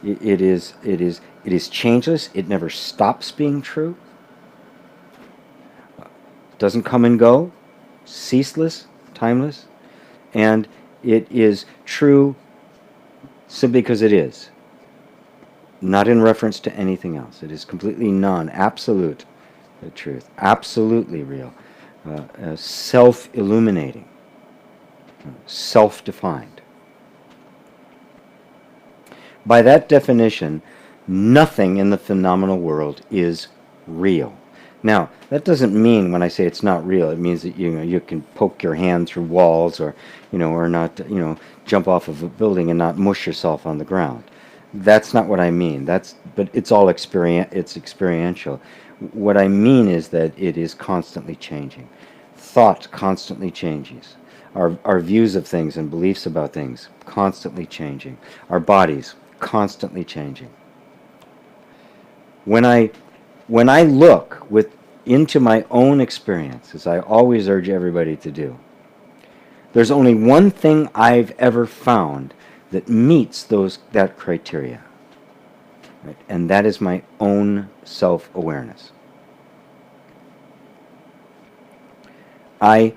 It is changeless. It never stops being true. Doesn't come and go. Ceaseless, timeless, and it is true simply because it is. Not in reference to anything else. It is completely absolute truth. Absolutely real. Self-illuminating, self-defined. By that definition, nothing in the phenomenal world is real. Now, that doesn't mean when I say it's not real, it means that you can poke your hand through walls, or or not jump off of a building and not mush yourself on the ground. That's not what I mean. But it's all it's experiential. What I mean is that it is constantly changing. thought constantly changes. Our views of things and beliefs about things constantly changing. Our bodies constantly changing. When I look into my own experience, as I always urge everybody to do, there's only one thing I've ever found that meets that criteria, right? And that is my own self-awareness. I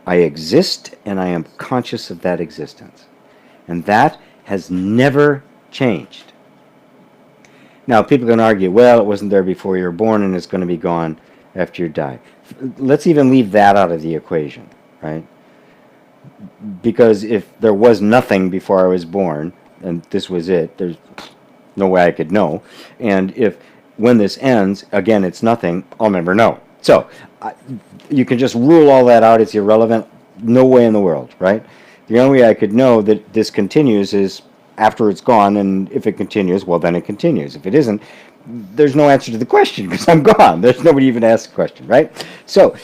exist, and I am conscious of that existence. And that has never changed. Now, people can argue, well, it wasn't there before you were born and it's going to be gone after you die. Let's even leave that out of the equation, right? Because if there was nothing before I was born, and this was it, there's no way I could know. And if when this ends, again, it's nothing, I'll never know. So, you can just rule all that out, it's irrelevant, no way in the world, right? The only way I could know that this continues is after it's gone, and if it continues, well, then it continues. If it isn't, there's no answer to the question because I'm gone. There's nobody even asked the question, right? So,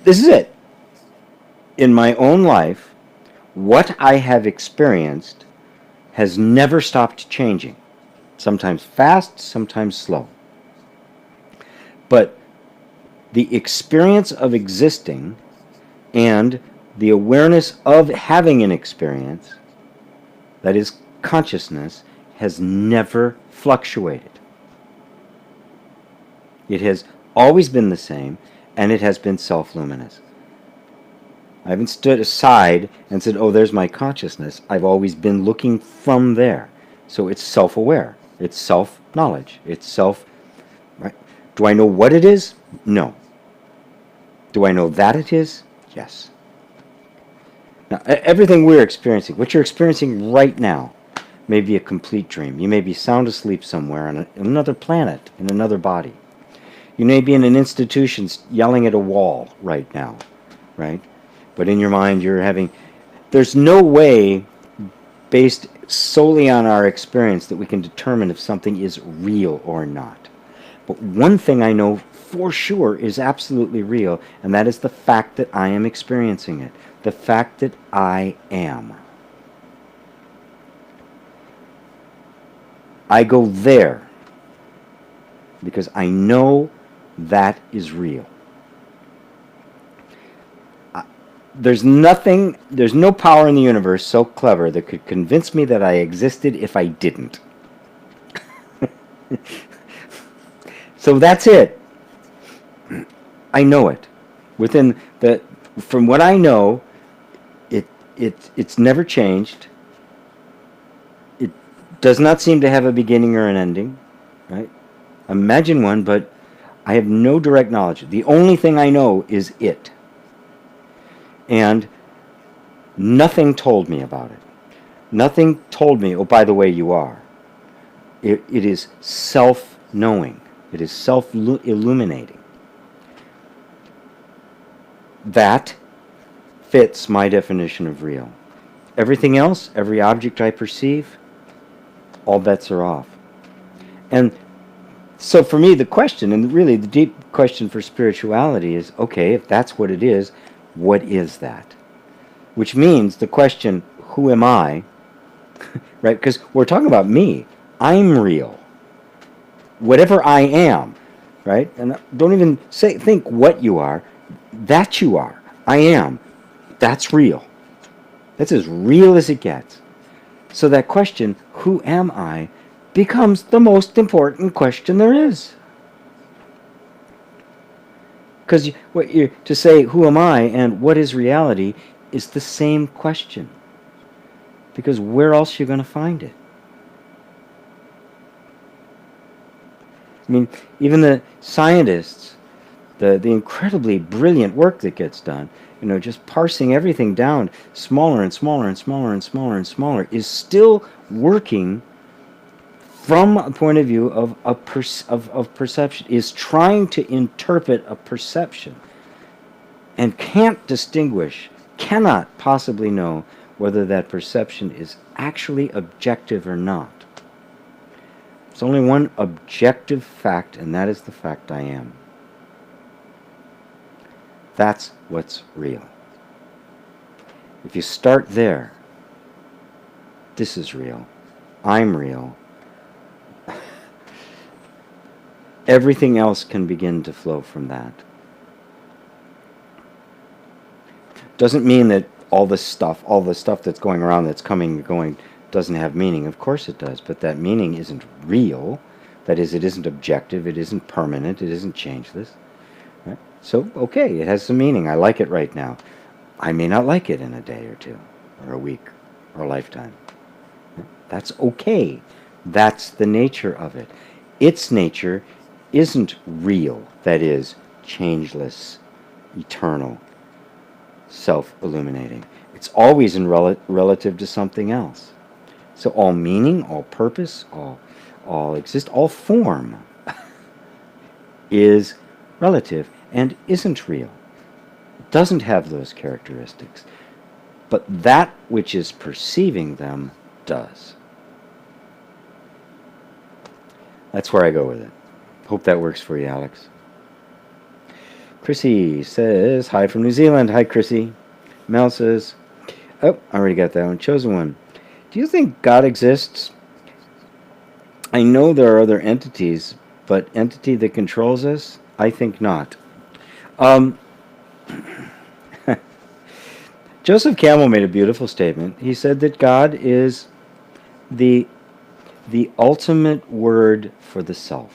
this is it. In my own life, what I have experienced has never stopped changing. Sometimes fast, sometimes slow. But the experience of existing and the awareness of having an experience, that is consciousness, has never fluctuated. It has always been the same, and it has been self-luminous. I haven't stood aside and said, oh, there's my consciousness. I've always been looking from there. So it's self-aware. It's self-knowledge. It's self... Right? Do I know what it is? No. Do I know that it is? Yes. Now, everything we're experiencing, what you're experiencing right now, may be a complete dream. You may be sound asleep somewhere on another planet, in another body. You may be in an institution yelling at a wall right now, right? But in your mind you're having... There's no way, based solely on our experience, that we can determine if something is real or not. But one thing I know for sure is absolutely real, and that is the fact that I am experiencing it. The fact that I am. I go there because I know that is real. There's no power in the universe so clever that could convince me that I existed if I didn't. So that's it. I know it. From what I know, it's never changed. It does not seem to have a beginning or an ending, right? Imagine one, but I have no direct knowledge. The only thing I know is it. And nothing told me about it. Nothing told me, oh, by the way, you are. It is self-knowing. It is self-illuminating. That fits my definition of real. Everything else, every object I perceive, all bets are off. And so for me, the question, and really the deep question for spirituality is, okay, if that's what it is, what is that? Which means the question, who am I? Right? Because we're talking about me. I'm real. Whatever I am, right? And don't even think what you are. That you are. I am. That's real. That's as real as it gets. So that question, who am I, becomes the most important question there is. Because to say, who am I and what is reality, is the same question. Because where else are you going to find it? I mean, even the scientists, the incredibly brilliant work that gets done, just parsing everything down smaller and smaller and smaller and smaller and smaller, is still working from a point of view of perception, is trying to interpret a perception, and can't distinguish, cannot possibly know whether that perception is actually objective or not. There's only one objective fact, and that is the fact I am. That's what's real. If you start there, this is real, I'm real, everything else can begin to flow from that. Doesn't mean that all the stuff that's going around, that's coming and going, doesn't have meaning. Of course it does, but that meaning isn't real. That is, it isn't objective, it isn't permanent, it isn't changeless. Right? So, okay, it has some meaning. I like it right now. I may not like it in a day or two, or a week, or a lifetime. That's okay. That's the nature of it. Its nature isn't real, that is, changeless, eternal, self-illuminating. It's always in relative to something else. So all meaning, all purpose, all exist, all form is relative and isn't real. It doesn't have those characteristics. But that which is perceiving them does. That's where I go with it. Hope that works for you, Alex. Chrissy says, hi from New Zealand. Hi, Chrissy. Mel says, oh, I already got that one. Chosen one. Do you think God exists? I know there are other entities, but entity that controls us? I think not. Joseph Campbell made a beautiful statement. He said that God is the ultimate word for the self.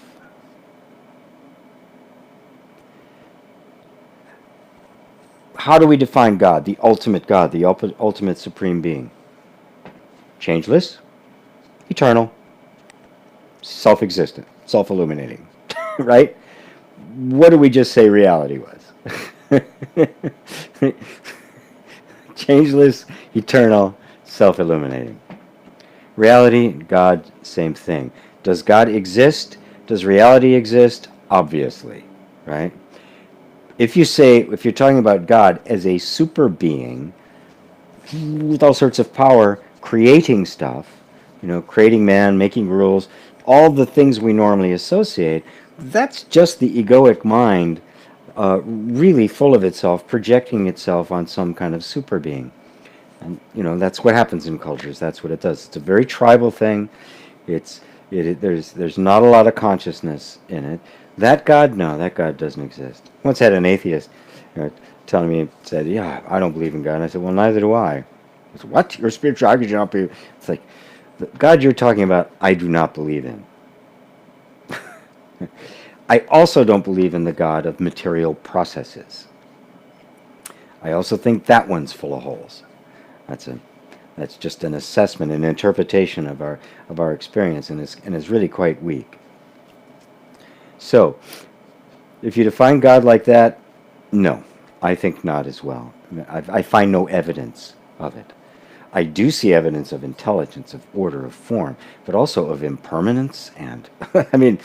How do we define God, the ultimate supreme being? Changeless, eternal, self-existent, self-illuminating, right? What did we just say reality was? Changeless, eternal, self-illuminating. Reality, God, same thing. Does God exist? Does reality exist? Obviously, right? If you're talking about God as a super being with all sorts of power, creating stuff, creating man, making rules, all the things we normally associate, that's just the egoic mind really full of itself, projecting itself on some kind of super being. And, that's what happens in cultures. That's what it does. It's a very tribal thing. There's not a lot of consciousness in it. That God, no, that God doesn't exist. Once had an atheist telling me, said, yeah, I don't believe in God. And I said, well, neither do I. He said, what? You're spiritual? How could you not believe? It's like, the God you're talking about, I do not believe in. I also don't believe in the God of material processes. I also think that one's full of holes. That's just an assessment, an interpretation of our experience, and is really quite weak. So, if you define God like that, no, I think not as well. I find no evidence of it. I do see evidence of intelligence, of order, of form, but also of impermanence and, I mean,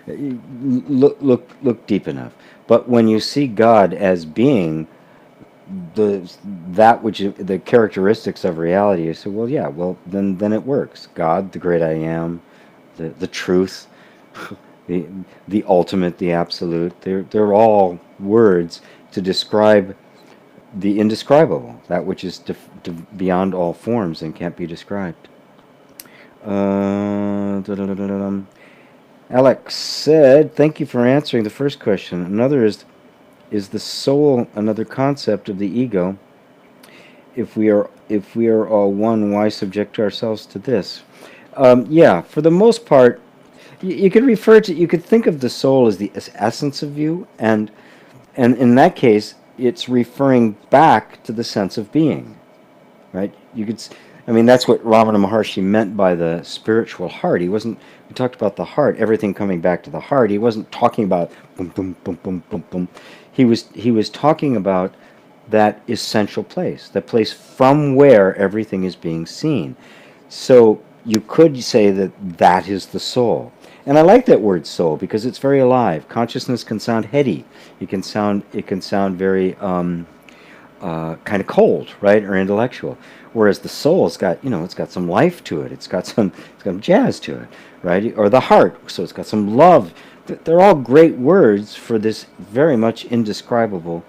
look deep enough. But when you see God as being the characteristics of reality, you say, well, yeah, well, then it works. God, the great I am, the truth, the ultimate, the absolute, they're all words to describe the indescribable, that which is beyond all forms and can't be described. Alex said, thank you for answering the first question. Another is the soul another concept of the ego? If we are all one, why subject ourselves to this? Yeah, for the most part, you could think of the soul as the essence of you, and in that case, it's referring back to the sense of being, right? That's what Ramana Maharshi meant by the spiritual heart. We talked about the heart, everything coming back to the heart. He wasn't talking about boom, boom, boom, boom, boom, boom. He was talking about that essential place, the place from where everything is being seen. So you could say that is the soul. And I like that word soul because it's very alive. Consciousness can sound heady. It can sound very kind of cold, right, or intellectual. Whereas the soul's got it's got some life to it. It's got some jazz to it, right? Or the heart, so it's got some love. They're all great words for this very much indescribable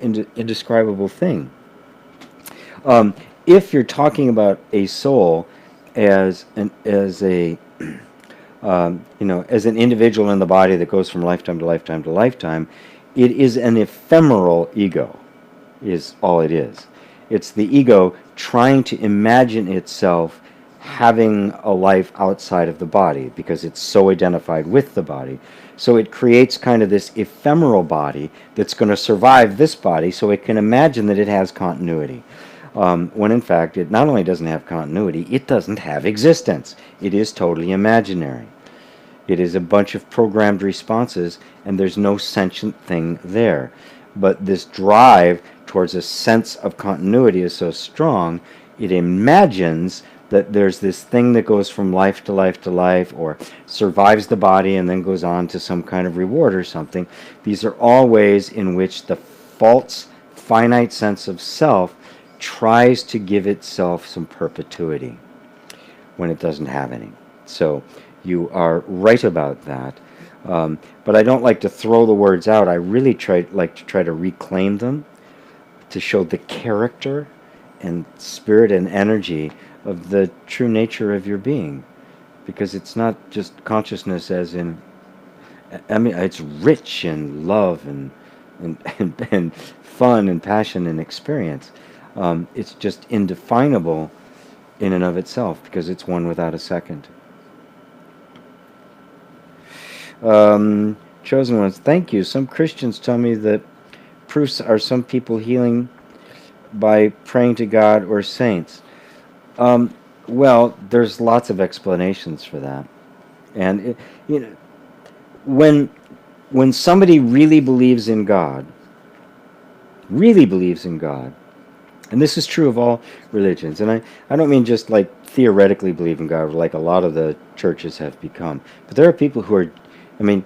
indescribable thing. If you're talking about a soul as a as an individual in the body that goes from lifetime to lifetime to lifetime, it is an ephemeral ego, is all it is. It's the ego trying to imagine itself having a life outside of the body because it's so identified with the body. So it creates kind of this ephemeral body that's going to survive this body so it can imagine that it has continuity. When in fact it not only doesn't have continuity, it doesn't have existence. It is totally imaginary. It is a bunch of programmed responses, and there's no sentient thing there. But this drive towards a sense of continuity is so strong, it imagines that there's this thing that goes from life to life to life, or survives the body and then goes on to some kind of reward or something. These are all ways in which the false, finite sense of self tries to give itself some perpetuity when it doesn't have any. So you are right about that. But I don't like to throw the words out. I really like to try to reclaim them, to show the character and spirit and energy of the true nature of your being. Because it's not just consciousness as in, I mean, it's rich in love and fun and passion and experience. It's just indefinable in and of itself because it's one without a second. Chosen ones, thank you. Some Christians tell me that proofs are some people healing by praying to God or saints. Well, there's lots of explanations for that. And when somebody really believes in God, and this is true of all religions, and I don't mean just like theoretically believe in God like a lot of the churches have become, but there are people who are, I mean,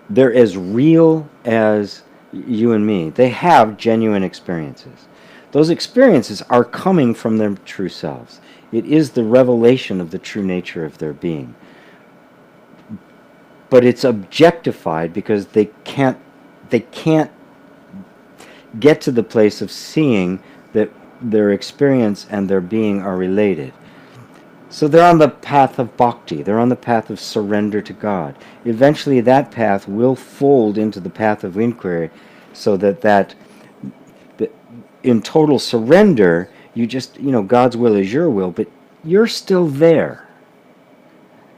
they're as real as you and me. They have genuine experiences. Those experiences are coming from their true selves. It is the revelation of the true nature of their being. But it's objectified because they can't get to the place of seeing that their experience and their being are related. So they're on the path of bhakti. They're on the path of surrender to God. Eventually that path will fold into the path of inquiry so that in total surrender, you just, God's will is your will, but you're still there.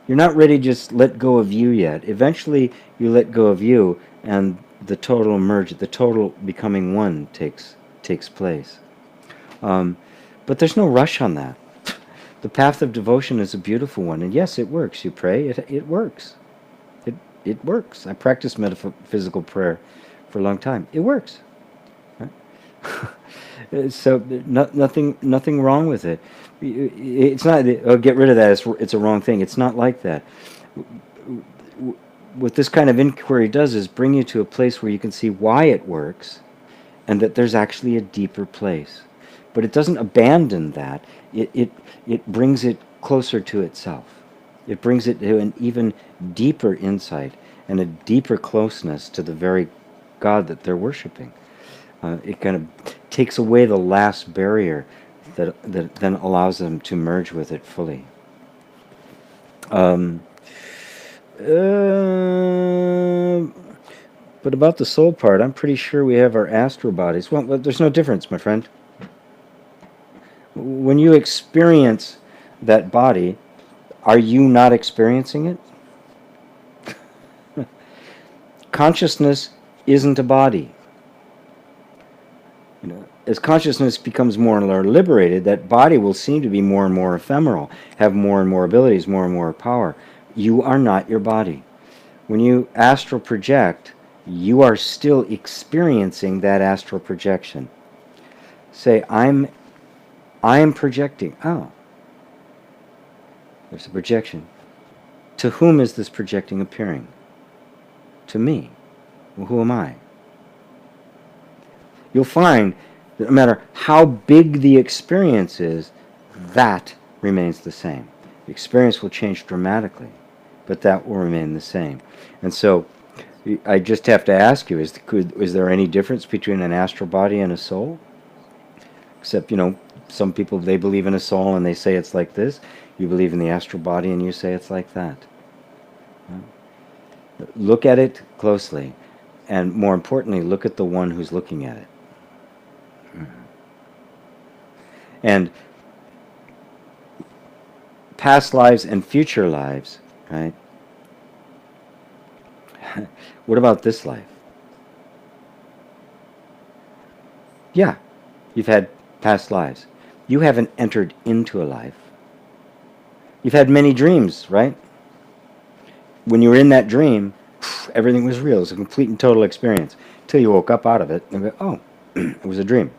You're not ready to just let go of you yet. Eventually you let go of you and the total merge, the total becoming one takes place. But there's no rush on that. The path of devotion is a beautiful one, and yes, it works. You pray, it works. It works. I practiced metaphysical prayer for a long time. It works. Right? So nothing wrong with it. It's not, get rid of that, it's a wrong thing. It's not like that. What this kind of inquiry does is bring you to a place where you can see why it works and that there's actually a deeper place. But it doesn't abandon that. It brings it closer to itself. It brings it to an even deeper insight and a deeper closeness to the very God that they're worshiping. It kind of takes away the last barrier that then allows them to merge with it fully. But about the soul part, I'm pretty sure we have our astral bodies. Well, there's no difference, my friend. When you experience that body, are you not experiencing it? Consciousness isn't a body. As consciousness becomes more and more liberated, that body will seem to be more and more ephemeral, have more and more abilities, more and more power. You are not your body. When you astral project, you are still experiencing that astral projection. Say, I am projecting. Oh, there's a projection. To whom is this projecting appearing? To me. Well, who am I? You'll find that no matter how big the experience is, that remains the same. The experience will change dramatically, but that will remain the same. And so, I just have to ask you: is there any difference between an astral body and a soul? Except, some people, they believe in a soul and they say it's like this. You believe in the astral body and you say it's like that. Look at it closely, and more importantly, look at the one who's looking at it. And past lives and future lives, right? What about this life? Yeah, you've had past lives. You haven't entered into a life. You've had many dreams, right? When you were in that dream, everything was real. It was a complete and total experience. Until you woke up out of it and go, oh, it was a dream.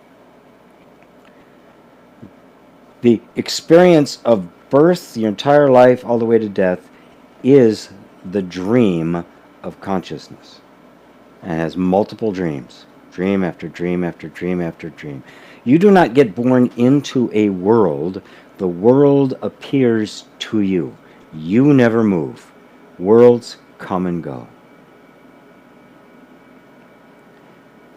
The experience of birth, your entire life, all the way to death, is the dream of consciousness. And it has multiple dreams. Dream after dream after dream after dream. You do not get born into a world. The world appears to you. You never move. Worlds come and go.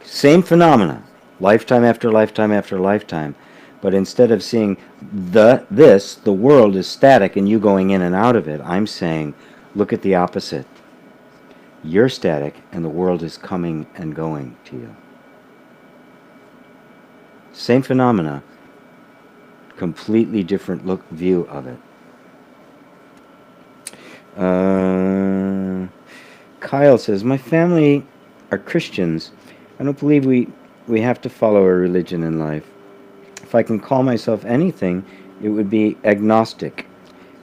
Same phenomena, lifetime after lifetime after lifetime, but instead of seeing the world is static and you going in and out of it, I'm saying, look at the opposite. You're static and the world is coming and going to you. Same phenomena, completely different view of it. Kyle says, my family are Christians. I don't believe we have to follow a religion in life. If I can call myself anything, it would be agnostic.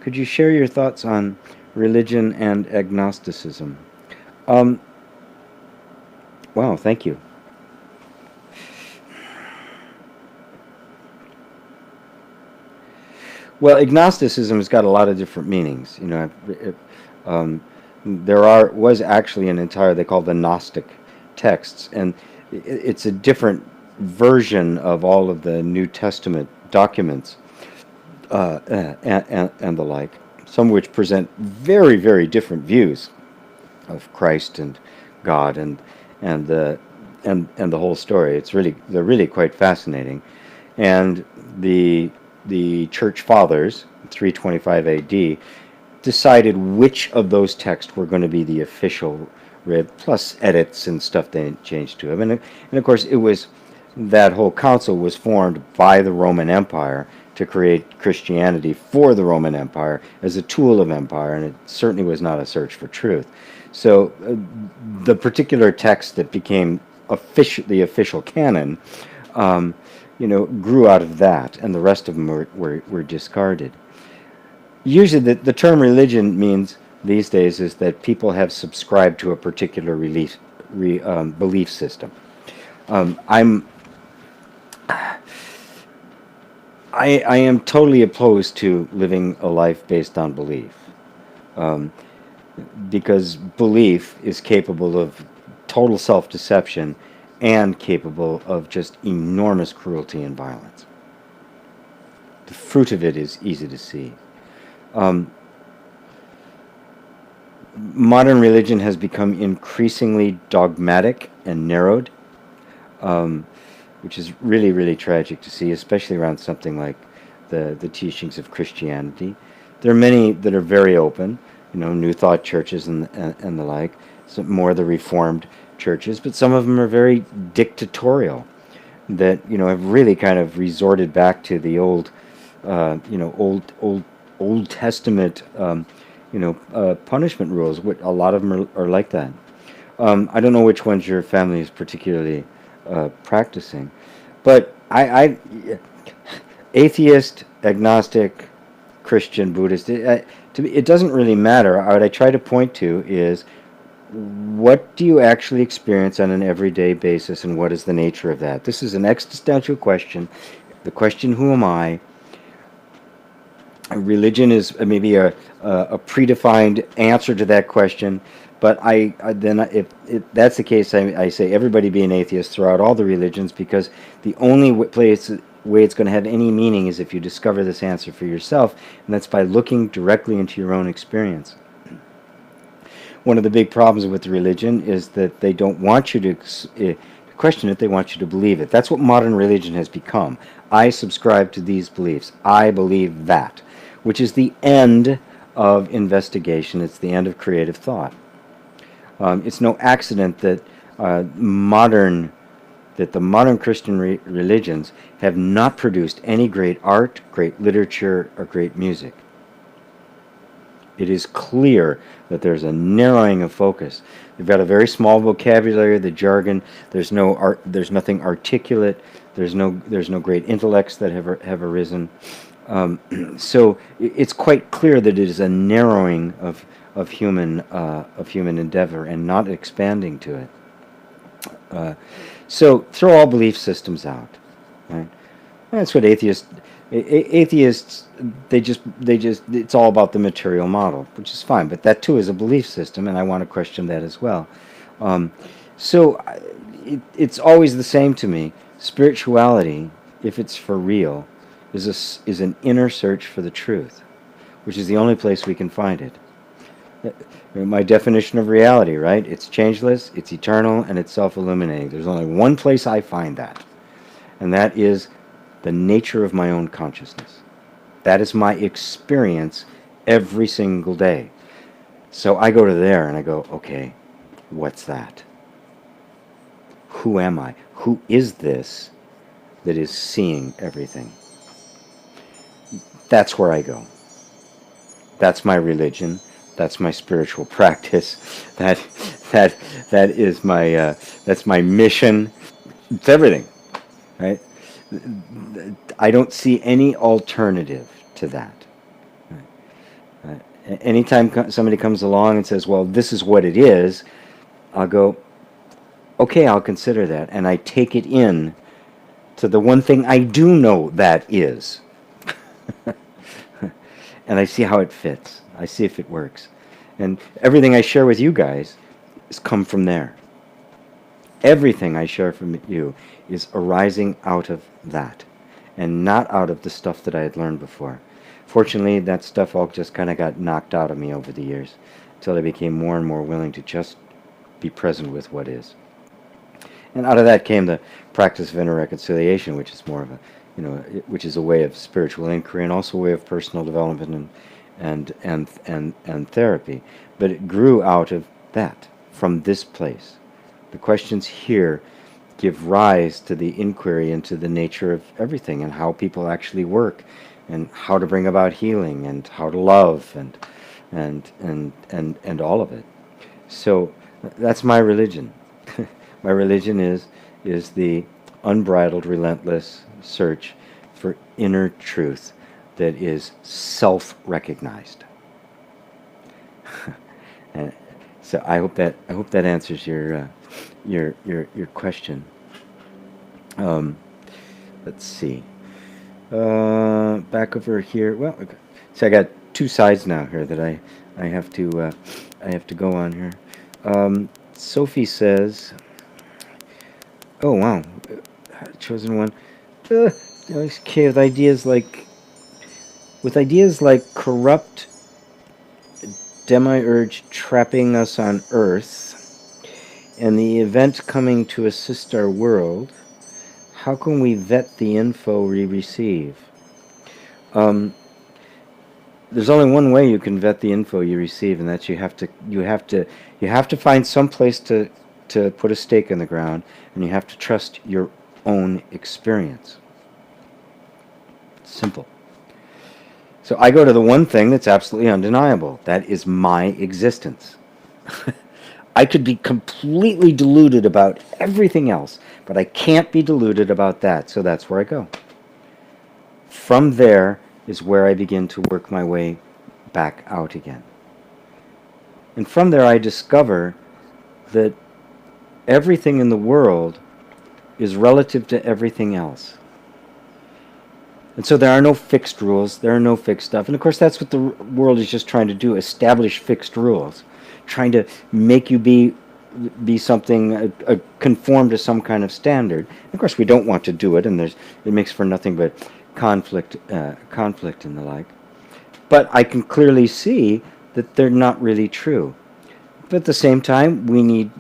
Could you share your thoughts on religion and agnosticism? Wow, thank you. Well, agnosticism has got a lot of different meanings. There was actually an entire, they call the Gnostic texts, and it's a different version of all of the New Testament documents and the like, some of which present very, very different views of Christ and God and the whole story. They're really quite fascinating, and the Church Fathers, 325 A.D., decided which of those texts were going to be the official read, plus edits and stuff they changed to them. And of course, that whole council was formed by the Roman Empire to create Christianity for the Roman Empire as a tool of empire, and it certainly was not a search for truth. So the particular text that became the official canon, grew out of that, and the rest of them were discarded. Usually the term religion means these days is that people have subscribed to a particular belief system. I am totally opposed to living a life based on belief, because belief is capable of total self-deception and capable of just enormous cruelty and violence. The fruit of it is easy to see. Modern religion has become increasingly dogmatic and narrowed, which is really, really tragic to see, especially around something like the teachings of Christianity. There are many that are very open, New Thought churches and the like, some more the Reformed churches, but some of them are very dictatorial, that have really kind of resorted back to the old Testament punishment rules. A lot of them are like that. I don't know which ones your family is particularly practicing, but I atheist, agnostic, Christian, Buddhist, to me, it doesn't really matter. What I try to point to is, what do you actually experience on an everyday basis, and what is the nature of that? This is an existential question. The question, who am I? Religion is maybe a predefined answer to that question, but if that's the case, I say everybody be an atheist throughout all the religions, because the only way it's going to have any meaning is if you discover this answer for yourself, and that's by looking directly into your own experience. one of the big problems with religion is that they don't want you to question it, they want you to believe it. That's what modern religion has become. I subscribe to these beliefs. I believe that, which is the end of investigation. It's the end of creative thought. It's no accident that the modern Christian religions have not produced any great art, great literature, or great music. It is clear that there's a narrowing of focus. They've got a very small vocabulary, the jargon. There's no art. There's nothing articulate. There's no great intellects that have arisen. So it's quite clear that it is a narrowing of human endeavor and not expanding to it. So throw all belief systems out. Right? That's what atheists. Atheists, it's all about the material model, which is fine, but that too is a belief system, and I want to question that as well. So it's always the same to me. Spirituality, if it's for real, is an inner search for the truth, which is the only place we can find it. My definition of reality, right? It's changeless, it's eternal, and it's self-illuminating. There's only one place I find that, and that is the nature of my own consciousness. That is my experience every single day. So I go to there and I go, okay, what's that? Who am I? Who is this that is seeing everything? That's where I go. That's my religion. That's my spiritual practice. That is my that's my mission. It's everything, right? I don't see any alternative to that. Anytime somebody comes along and says, well, this is what it is, I'll go, okay, I'll consider that. And I take it in to the one thing I do know that is. And I see how it fits. I see if it works. And everything I share with you guys has come from there. Everything I share from you is arising out of that, and not out of the stuff that I had learned before. Fortunately, that stuff all just kind of got knocked out of me over the years, until I became more and more willing to just be present with what is. And out of that came the practice of inner reconciliation, which is more of a, which is a way of spiritual inquiry and also a way of personal development and therapy. But it grew out of that, from this place. The questions here give rise to the inquiry into the nature of everything and how people actually work and how to bring about healing and how to love and all of it. So that's my religion. My religion is the unbridled, relentless search for inner truth that is self-recognized. And so I hope that answers your question. Let's see. Back over here. Well, okay. So I got two sides now here that I have to go on here. Sophie says, "Oh wow, chosen one." Okay, with ideas like corrupt demiurge trapping us on Earth, and the event coming to assist our world, how can we vet the info we receive? There's only one way you can vet the info you receive, and that's you have to find some place to put a stake in the ground, and you have to trust your own experience. It's simple. So I go to the one thing that's absolutely undeniable. That is my existence. I could be completely deluded about everything else, but I can't be deluded about that, so that's where I go. From there is where I begin to work my way back out again. And from there I discover that everything in the world is relative to everything else. And so there are no fixed rules, there are no fixed stuff. And of course that's what the world is just trying to do, establish fixed rules. Trying to make you be something, conform to some kind of standard. And of course we don't want to do it, and it makes for nothing but conflict and the like. But I can clearly see that they're not really true. But at the same time, we need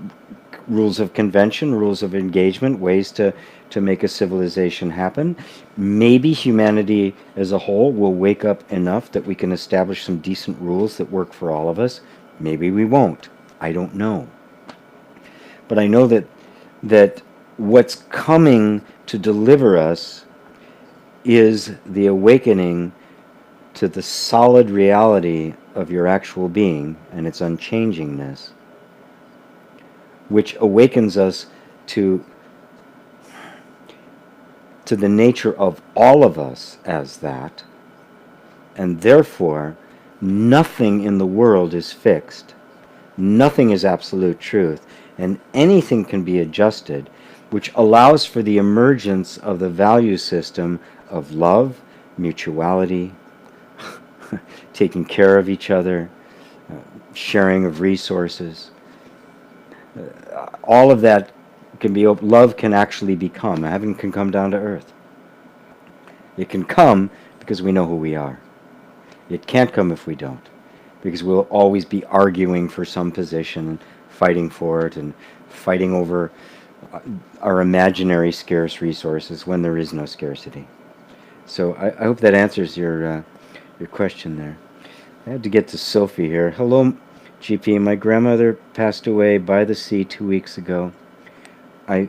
rules of convention, rules of engagement, ways to make a civilization happen. Maybe humanity as a whole will wake up enough that we can establish some decent rules that work for all of us. Maybe we won't. I don't know. But I know that what's coming to deliver us is the awakening to the solid reality of your actual being and its unchangingness, which awakens us to the nature of all of us as that, and therefore nothing in the world is fixed, nothing is absolute truth, and anything can be adjusted, which allows for the emergence of the value system of love, mutuality, taking care of each other, sharing of resources. All of that can be, love can actually become. Heaven can come down to earth. It can come because we know who we are. It can't come if we don't, because we'll always be arguing for some position and fighting for it and fighting over our imaginary scarce resources when there is no scarcity. So I hope that answers your question there. I had to get to Sophie here. Hello, GP. My grandmother passed away by the sea 2 weeks ago. I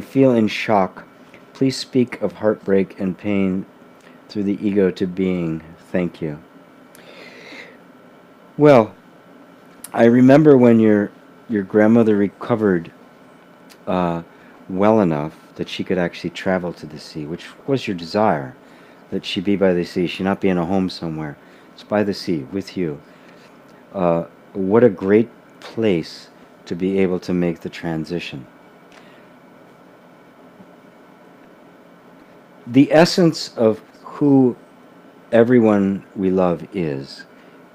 feel in shock. Please speak of heartbreak and pain through the ego to being. Thank you. Well, I remember when your grandmother recovered well enough that she could actually travel to the sea, which was your desire, that she be by the sea, she not be in a home somewhere. It's by the sea with you. What a great place to be able to make the transition. The essence of who everyone we love is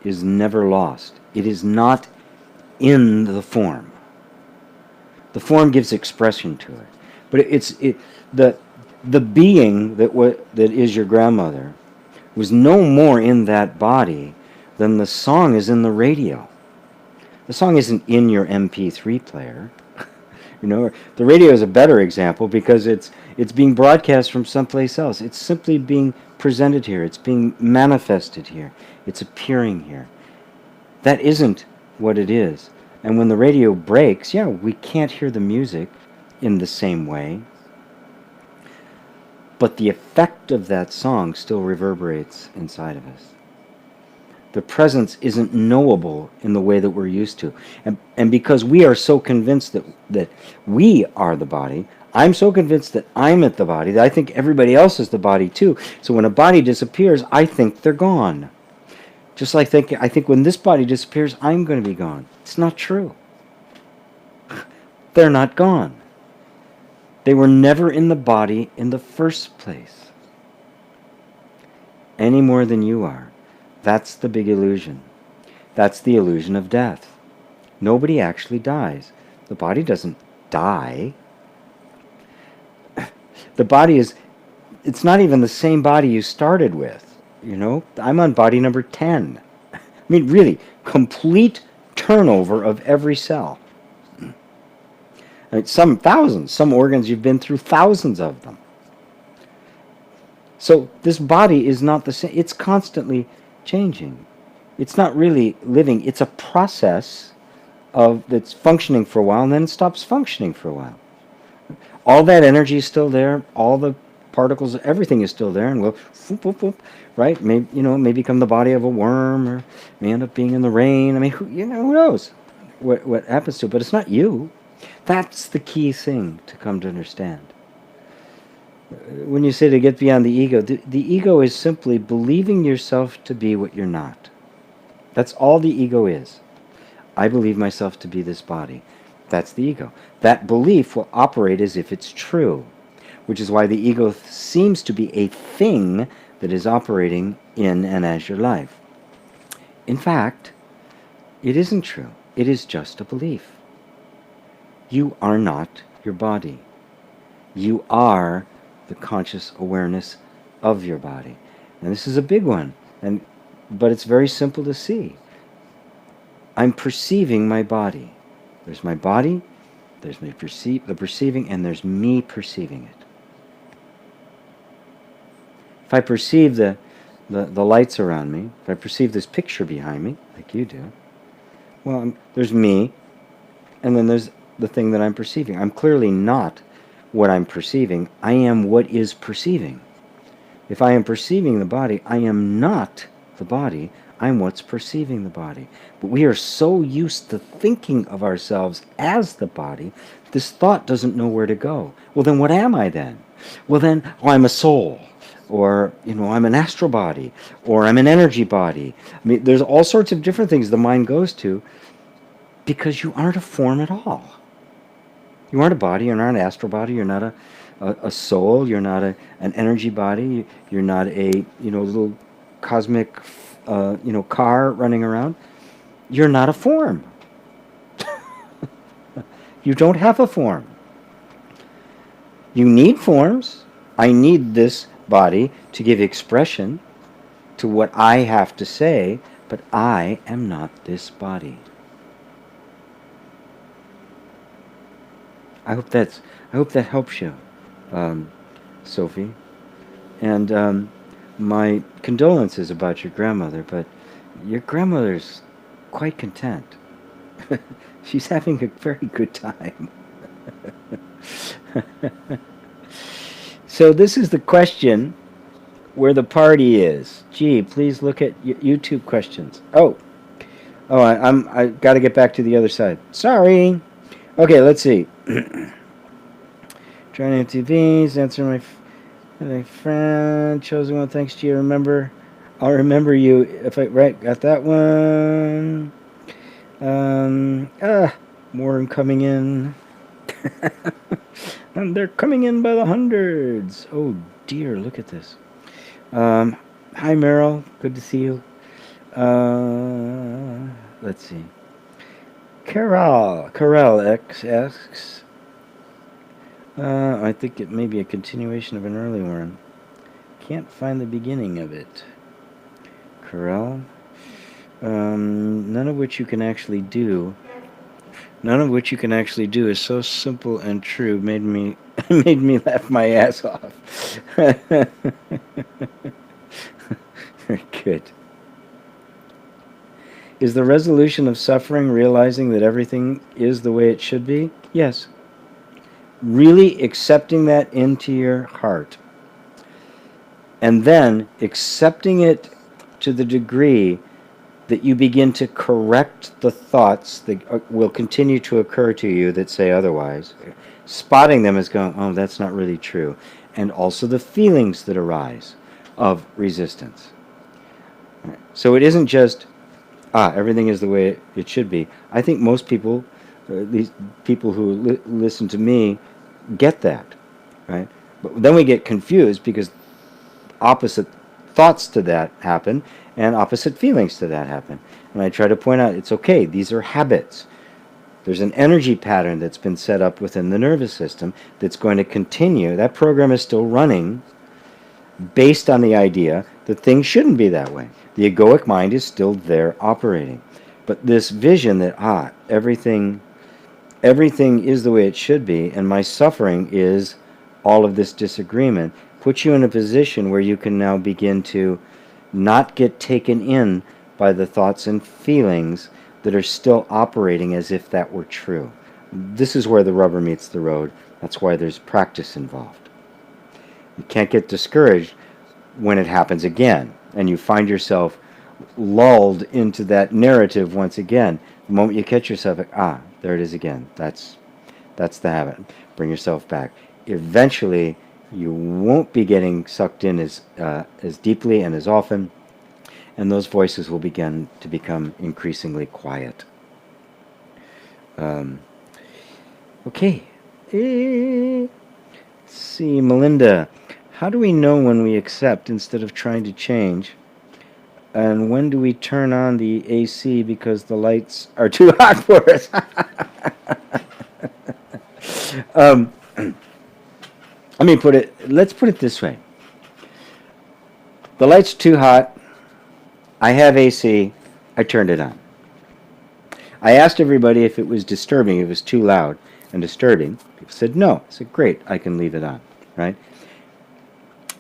never lost. It is not in the form. The form gives expression to it, but the being that is your grandmother was no more in that body than the song is in the radio. The song isn't in your MP3 player. You know, the radio is a better example because it's being broadcast from someplace else. It's simply being presented here. It's being manifested here. It's appearing here. That isn't what it is. And when the radio breaks, yeah, we can't hear the music in the same way. But the effect of that song still reverberates inside of us. The presence isn't knowable in the way that we're used to. And because we are so convinced that we are the body, I'm so convinced that I'm at the body that I think everybody else is the body too. So when a body disappears, I think they're gone. Just like I think when this body disappears, I'm going to be gone. It's not true. They're not gone. They were never in the body in the first place. Any more than you are. That's the big illusion. That's the illusion of death. Nobody actually dies. The body doesn't die. The body it's not even the same body you started with. You know, I'm on body number 10. I mean, really, complete turnover of every cell. I mean, some thousands, some organs you've been through thousands of them. So this body is not the same. It's constantly changing. It's not really living. It's a process that's functioning for a while and then it stops functioning for a while. All that energy is still there. All the particles, everything is still there, and will, whoop, whoop, whoop, right? Maybe, may become the body of a worm, or may end up being in the rain. I mean, who knows what happens to it? But it's not you. That's the key thing to come to understand. When you say to get beyond the ego is simply believing yourself to be what you're not. That's all the ego is. I believe myself to be this body. That's the ego. That belief will operate as if it's true, which is why the ego seems to be a thing that is operating in and as your life. In fact, it isn't true. It is just a belief. You are not your body. You are the conscious awareness of your body. And this is a big one, but it's very simple to see. I'm perceiving my body. There's my body, there's the perceiving, and there's me perceiving it. If I perceive the lights around me, if I perceive this picture behind me, like you do, well, there's me, and then there's the thing that I'm perceiving. I'm clearly not what I'm perceiving. I am what is perceiving. If I am perceiving the body, I am not the body. I'm what's perceiving the body. But we are so used to thinking of ourselves as the body, this thought doesn't know where to go. Well, then what am I then? Well, then, I'm a soul. Or, I'm an astral body. Or I'm an energy body. I mean, there's all sorts of different things the mind goes to because you aren't a form at all. You aren't a body, you're not an astral body, you're not a soul, you're not an energy body, you're not a little cosmic car running around. You're not a form. You don't have a form. You need forms. I need this body to give expression to what I have to say, but I am not this body. I hope that helps you, Sophie. And my condolences about your grandmother, but your grandmother's quite content. She's having a very good time. So this is the question where the party is. Gee, please look at YouTube questions. I got to get back to the other side. Sorry. Okay, let's see. Trying TVs, answer my friend, chosen one, thanks to you. I'll remember you if I got that one. More coming in. And they're coming in by the hundreds. Oh dear, look at this. Hi Meryl, good to see you. Let's see. Carol X asks, I think it may be a continuation of an early one. Can't find the beginning of it. Carol, none of which you can actually do is so simple and true. Made me laugh my ass off. Very good. Is the resolution of suffering realizing that everything is the way it should be? Yes. Really accepting that into your heart. And then accepting it to the degree that you begin to correct the thoughts that will continue to occur to you that say otherwise. Spotting them as going, oh, that's not really true. And also the feelings that arise of resistance. So it isn't just, everything is the way it should be. I think most people, these people who listen to me, get that, right? But then we get confused because opposite thoughts to that happen and opposite feelings to that happen. And I try to point out, it's okay, these are habits. There's an energy pattern that's been set up within the nervous system that's going to continue. That program is still running based on the idea that things shouldn't be that way. The egoic mind is still there operating. But this vision that, everything is the way it should be, and my suffering is all of this disagreement, puts you in a position where you can now begin to not get taken in by the thoughts and feelings that are still operating as if that were true. This is where the rubber meets the road. That's why there's practice involved. You can't get discouraged when it happens again, and you find yourself lulled into that narrative once again. The moment you catch yourself, there it is again. That's the habit. Bring yourself back. Eventually, you won't be getting sucked in as deeply and as often, and those voices will begin to become increasingly quiet. Okay. Let's see, Melinda. How do we know when we accept instead of trying to change? And when do we turn on the AC because the lights are too hot for us? Let's put it this way. The light's too hot. I have AC. I turned it on. I asked everybody if it was disturbing, if it was too loud and disturbing. People said no. I said, great, I can leave it on, right?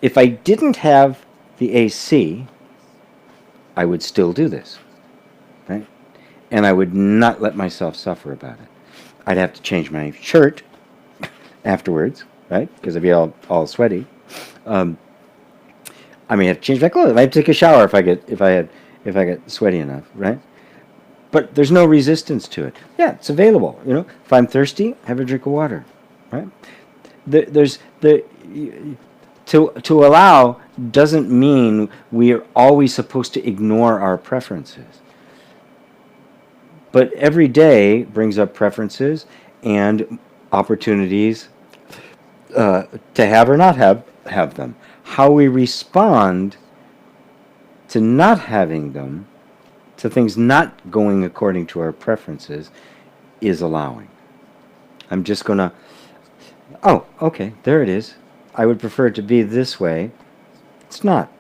If I didn't have the AC, I would still do this, right? And I would not let myself suffer about it. I'd have to change my shirt afterwards, right? Because I'd be all sweaty. I may have to change my clothes. I might have to take a shower if I get sweaty enough, right? But there's no resistance to it. Yeah, it's available. If I'm thirsty, have a drink of water, right? To allow doesn't mean we are always supposed to ignore our preferences. But every day brings up preferences and opportunities to have or not have them. How we respond to not having them, to things not going according to our preferences, is allowing. I'm just going to, oh, okay, there it is. I would prefer it to be this way. It's not.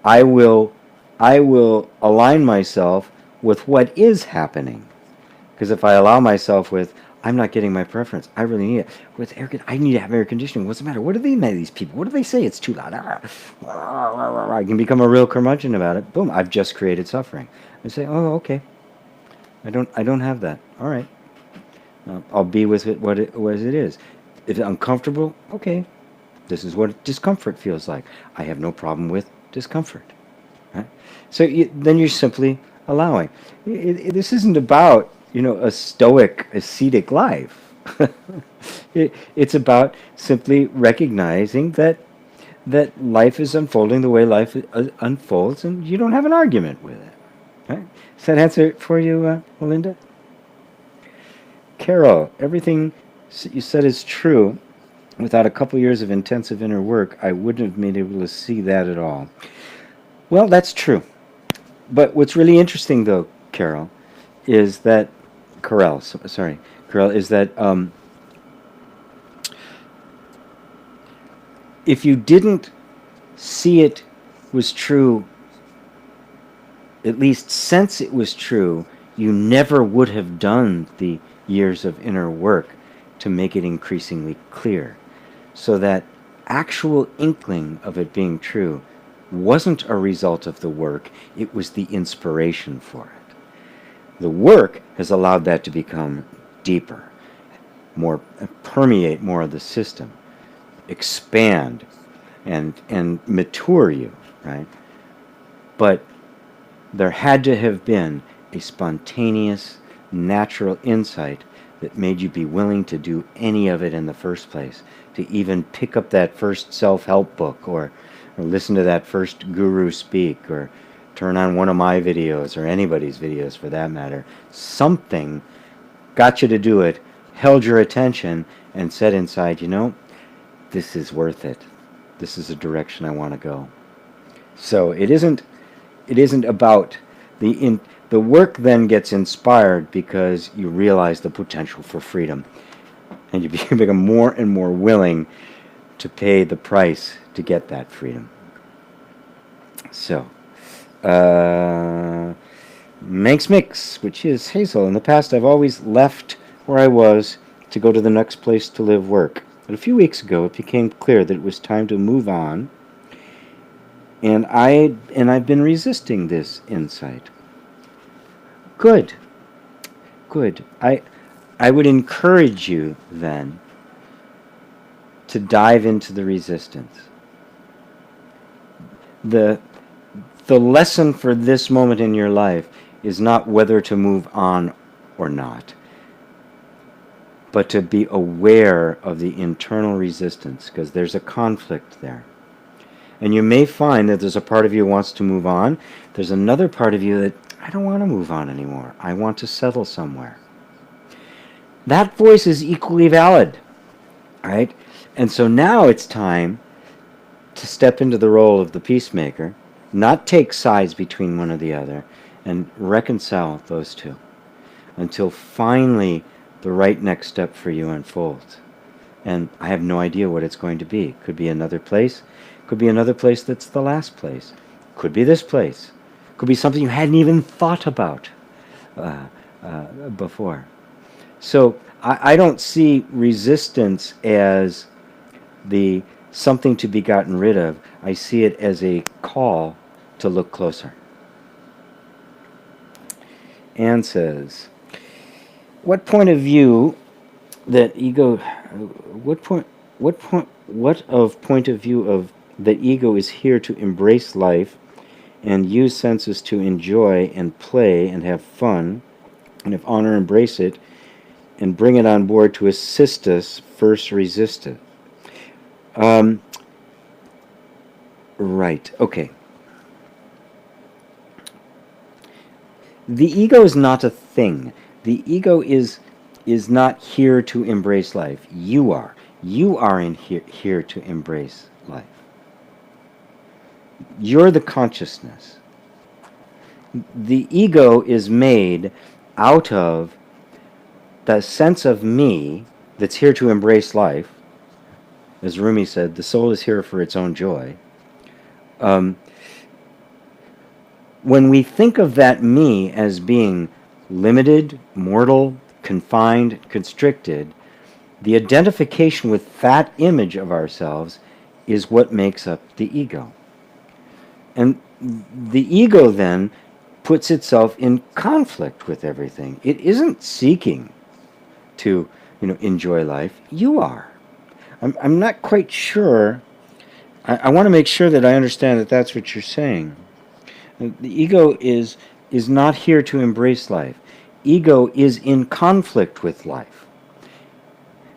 I will align myself with what is happening. Because if I allow myself with, I'm not getting my preference, I really need it. With I need to have air conditioning. What's the matter? What do they mean, these people? What do they say? It's too loud. I can become a real curmudgeon about it. Boom, I've just created suffering. I say, oh, okay. I don't have that. All right. I'll be with it what it is. If it's uncomfortable, okay. This is what discomfort feels like. I have no problem with discomfort. Right? So then you're simply allowing. This isn't about a stoic, ascetic life. It's about simply recognizing that life is unfolding the way life unfolds, and you don't have an argument with it. Right? Does that answer it for you, Melinda? Carol, everything you said is true. Without a couple years of intensive inner work, I wouldn't have been able to see that at all. Well, that's true. But what's really interesting, though, Carol, is that Carol, is that if you didn't see it was true, at least sense it was true, you never would have done the years of inner work to make it increasingly clear. So that actual inkling of it being true wasn't a result of the work, it was the inspiration for it. The work has allowed that to become deeper, more permeate more of the system, expand and mature you, right? But there had to have been a spontaneous, natural insight that made you be willing to do any of it in the first place, to even pick up that first self-help book or listen to that first guru speak or turn on one of my videos or anybody's videos for that matter. Something got you to do it, held your attention, and said inside, this is worth it. This is a direction I want to go. So it isn't about the work then gets inspired because you realize the potential for freedom. And you become more and more willing to pay the price to get that freedom. So, Manx Mix, which is Hazel. In the past, I've always left where I was to go to the next place to live, work. But a few weeks ago, it became clear that it was time to move on. And I've been resisting this insight. Good. I would encourage you then to dive into the resistance. The lesson for this moment in your life is not whether to move on or not, but to be aware of the internal resistance, because there's a conflict there. And you may find that there's a part of you who wants to move on. There's another part of you that, I don't want to move on anymore. I want to settle somewhere. That voice is equally valid, right? And so now it's time to step into the role of the peacemaker, not take sides between one or the other, and reconcile those two until finally the right next step for you unfolds. And I have no idea what it's going to be. Could be another place. Could be another place that's the last place. Could be this place. Could be something you hadn't even thought about. before. So I don't see resistance as the something to be gotten rid of. I see it as a call to look closer. Anne says, "What point of view that ego? What of view of that ego is here to embrace life and use senses to enjoy and play and have fun, and if honor embrace it and bring it on board to assist us, first resist it." Um, right. Okay. The ego is not a thing. The ego is not here to embrace life. You are. You are here to embrace life. You're the consciousness. The ego is made out of the sense of me that's here to embrace life. As Rumi said, the soul is here for its own joy. When we think of that me as being limited, mortal, confined, constricted, the identification with that image of ourselves is what makes up the ego. And the ego then puts itself in conflict with everything. It isn't seeking to, enjoy life. You are. I'm not quite sure. I want to make sure that I understand that that's what you're saying. The ego is not here to embrace life. Ego is in conflict with life.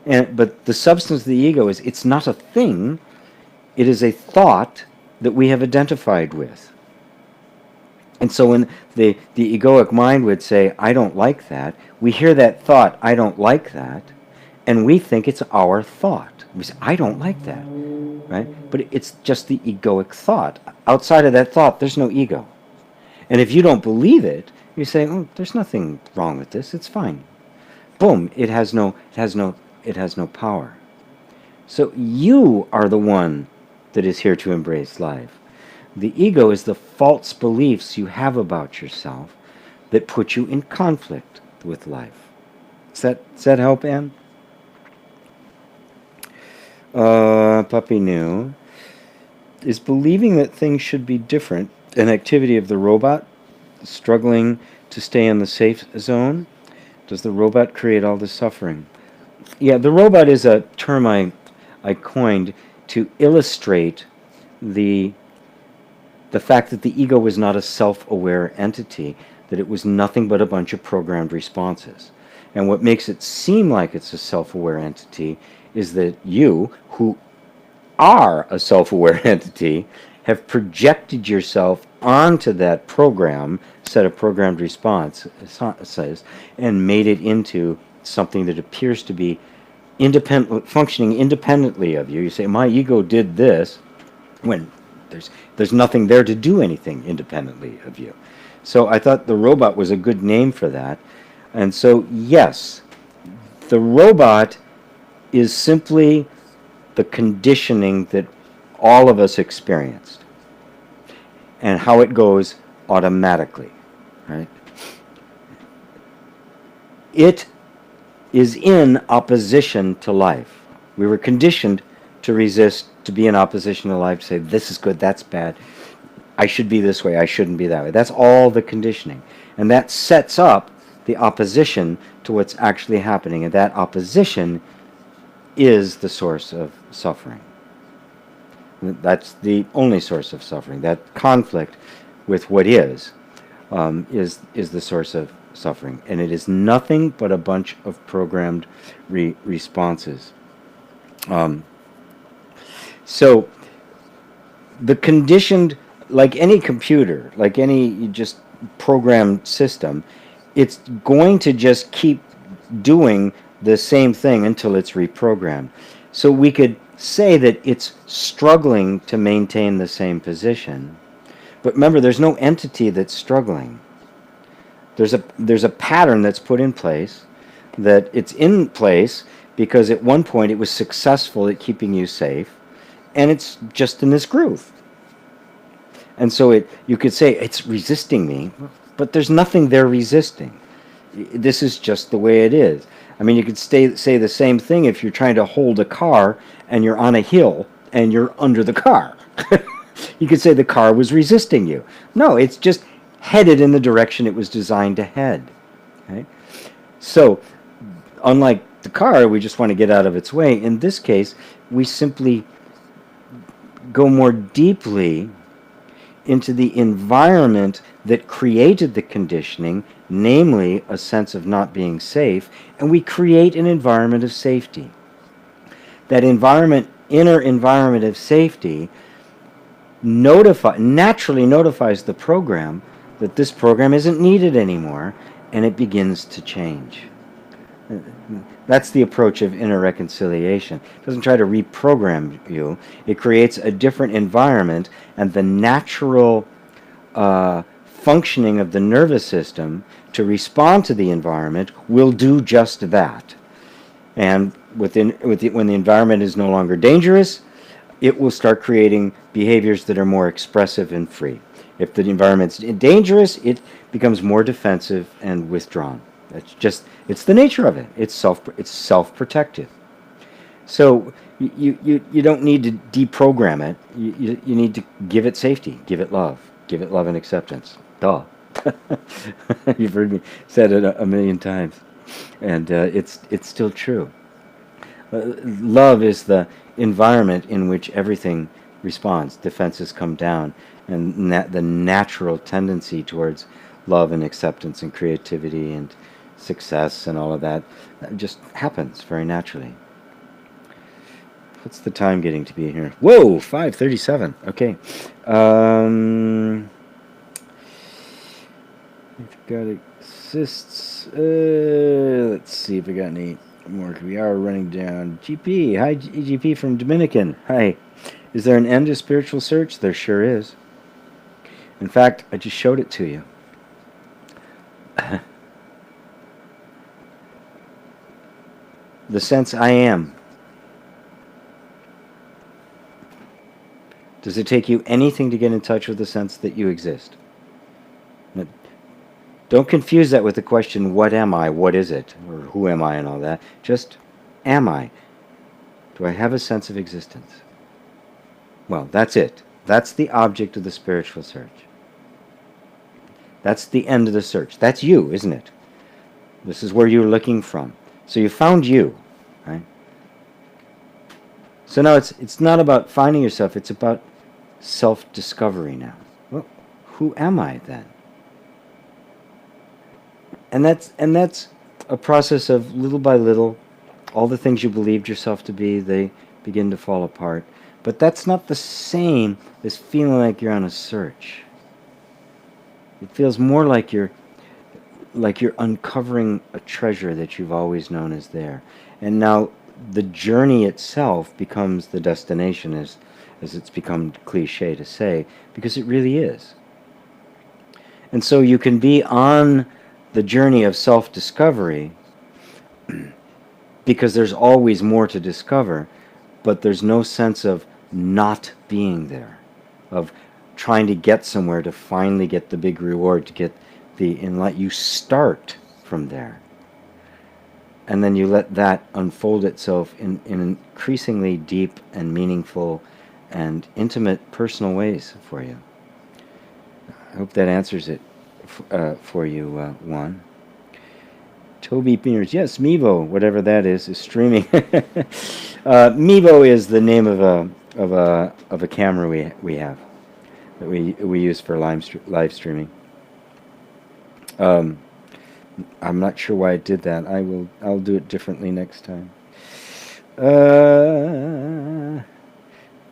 But the substance of the ego is, it's not a thing. It is a thought that we have identified with. And so when the egoic mind would say, I don't like that, we hear that thought, I don't like that, and we think it's our thought. We say, I don't like that, right? But it's just the egoic thought. Outside of that thought, there's no ego. And if you don't believe it, you say, oh, there's nothing wrong with this, it's fine. Boom, it has no power. So you are the one that is here to embrace life. The ego is the false beliefs you have about yourself that put you in conflict with life. Does that help, Anne? Puppy New. Is believing that things should be different an activity of the robot, struggling to stay in the safe zone? Does the robot create all the suffering? Yeah, the robot is a term I coined to illustrate the fact that the ego was not a self-aware entity, that it was nothing but a bunch of programmed responses. And what makes it seem like it's a self-aware entity is that you, who are a self-aware entity, have projected yourself onto that set of programmed responses, and made it into something that appears to be functioning independently of you. You say, my ego did this, when there's nothing there to do anything independently of you. So I thought the robot was a good name for that. And so, yes, the robot is simply the conditioning that all of us experienced, and how it goes automatically, right? It is in opposition to life. We were conditioned to resist, to be in opposition to life, to say, this is good, that's bad, I should be this way, I shouldn't be that way. That's all the conditioning. And that sets up the opposition to what's actually happening, and that opposition is the source of suffering. That's the only source of suffering. That conflict with what is the source of suffering, and it is nothing but a bunch of programmed responses. So the conditioned, like any computer, like any just programmed system, it's going to just keep doing the same thing until it's reprogrammed. So we could say that it's struggling to maintain the same position, but remember, there's no entity that's struggling. There's a pattern that's put in place, that it's in place because at one point it was successful at keeping you safe, and it's just in this groove. And so you could say it's resisting me, but there's nothing there resisting. This is just the way it is. I mean, you could say the same thing if you're trying to hold a car and you're on a hill and you're under the car. You could say the car was resisting you. No, it's just headed in the direction it was designed to head. Okay? So, unlike the car, we just want to get out of its way. In this case, we simply go more deeply into the environment that created the conditioning, namely a sense of not being safe, and we create an environment of safety. That inner environment of safety naturally notifies the program that this program isn't needed anymore, and it begins to change. That's the approach of inner reconciliation. It doesn't try to reprogram you. It creates a different environment, and the natural functioning of the nervous system to respond to the environment will do just that. And when the environment is no longer dangerous, it will start creating behaviors that are more expressive and free. If the environment's dangerous, it becomes more defensive and withdrawn. It's the nature of it. It's self-protective. So you don't need to deprogram it. You need to give it safety, give it love and acceptance. Duh. You've heard me said it a million times, and it's still true. Love is the environment in which everything responds. Defenses come down, and the natural tendency towards love and acceptance and creativity and success and all of that just happens very naturally. What's the time getting to be here? Whoa, 5:37. Okay. We've got assists. Let's see if we got any more. We are running down. GP. Hi, GP from Dominican. Hi. Is there an end to spiritual search? There sure is. In fact, I just showed it to you. The sense I am. Does it take you anything to get in touch with the sense that you exist? Now, don't confuse that with the question, what am I, what is it, or who am I and all that. Just, am I? Do I have a sense of existence? Well, that's it. That's the object of the spiritual search. That's the end of the search. That's you, isn't it? This is where you're looking from. So you found you, right? So now it's not about finding yourself, it's about self-discovery now. Well, who am I then? And that's a process of little by little, all the things you believed yourself to be, they begin to fall apart. But that's not the same as feeling like you're on a search. It feels more like you're uncovering a treasure that you've always known is there. And now the journey itself becomes the destination, as it's become cliche to say, because it really is. And so you can be on the journey of self-discovery because there's always more to discover, but there's no sense of not being there, of trying to get somewhere to finally get the big reward, to get the enlightenment. You start from there. And then you let that unfold itself in increasingly deep and meaningful and intimate personal ways for you. I hope that answers it for you, Juan. Toby Beaners, yes, Mevo, whatever that is streaming. Mevo is the name of a camera we have that we use for live streaming. I'm not sure why I did that. I'll do it differently next time.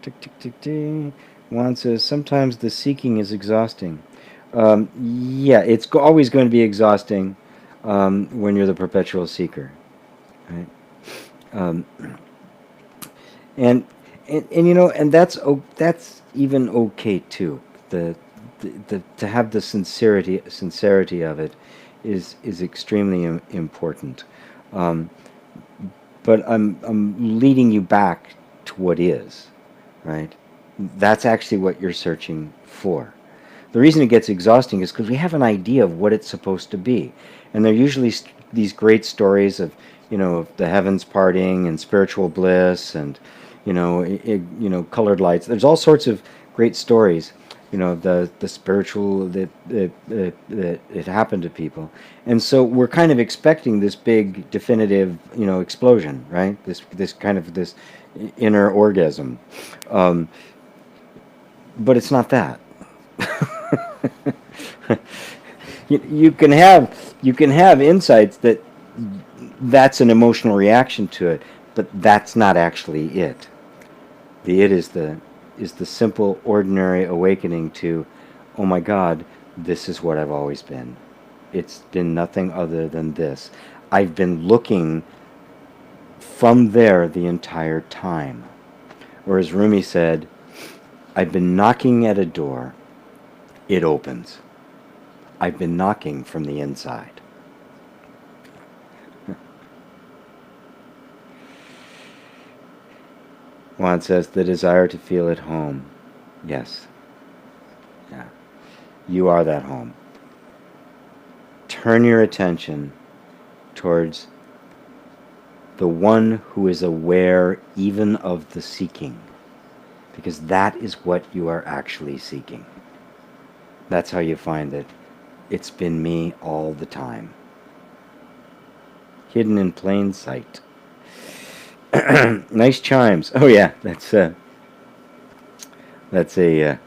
Tick tick tick tick. Juan says sometimes the seeking is exhausting. Yeah, it's always going to be exhausting when you're the perpetual seeker, right? And you know, and that's even okay too. To have the sincerity of it is extremely important. But I'm leading you back to what is, right? That's actually what you're searching for. The reason it gets exhausting is because we have an idea of what it's supposed to be. And they're usually these great stories of, of the heavens parting and spiritual bliss and, colored lights. There's all sorts of great stories, the spiritual that it happened to people. And so we're kind of expecting this big definitive, explosion, right? This kind of this inner orgasm. But it's not that. you can have insights that's an emotional reaction to it, but that's not actually it. The it is the simple, ordinary awakening to, oh my God, this is what I've always been. It's been nothing other than this. I've been looking from there the entire time. Or as Rumi said, I've been knocking at a door, it opens. I've been knocking from the inside. Juan says, the desire to feel at home. Yes. Yeah. You are that home. Turn your attention towards the one who is aware even of the seeking. Because that is what you are actually seeking. That's how you find that it's been me all the time. Hidden in plain sight. Nice chimes. Oh yeah, that's when a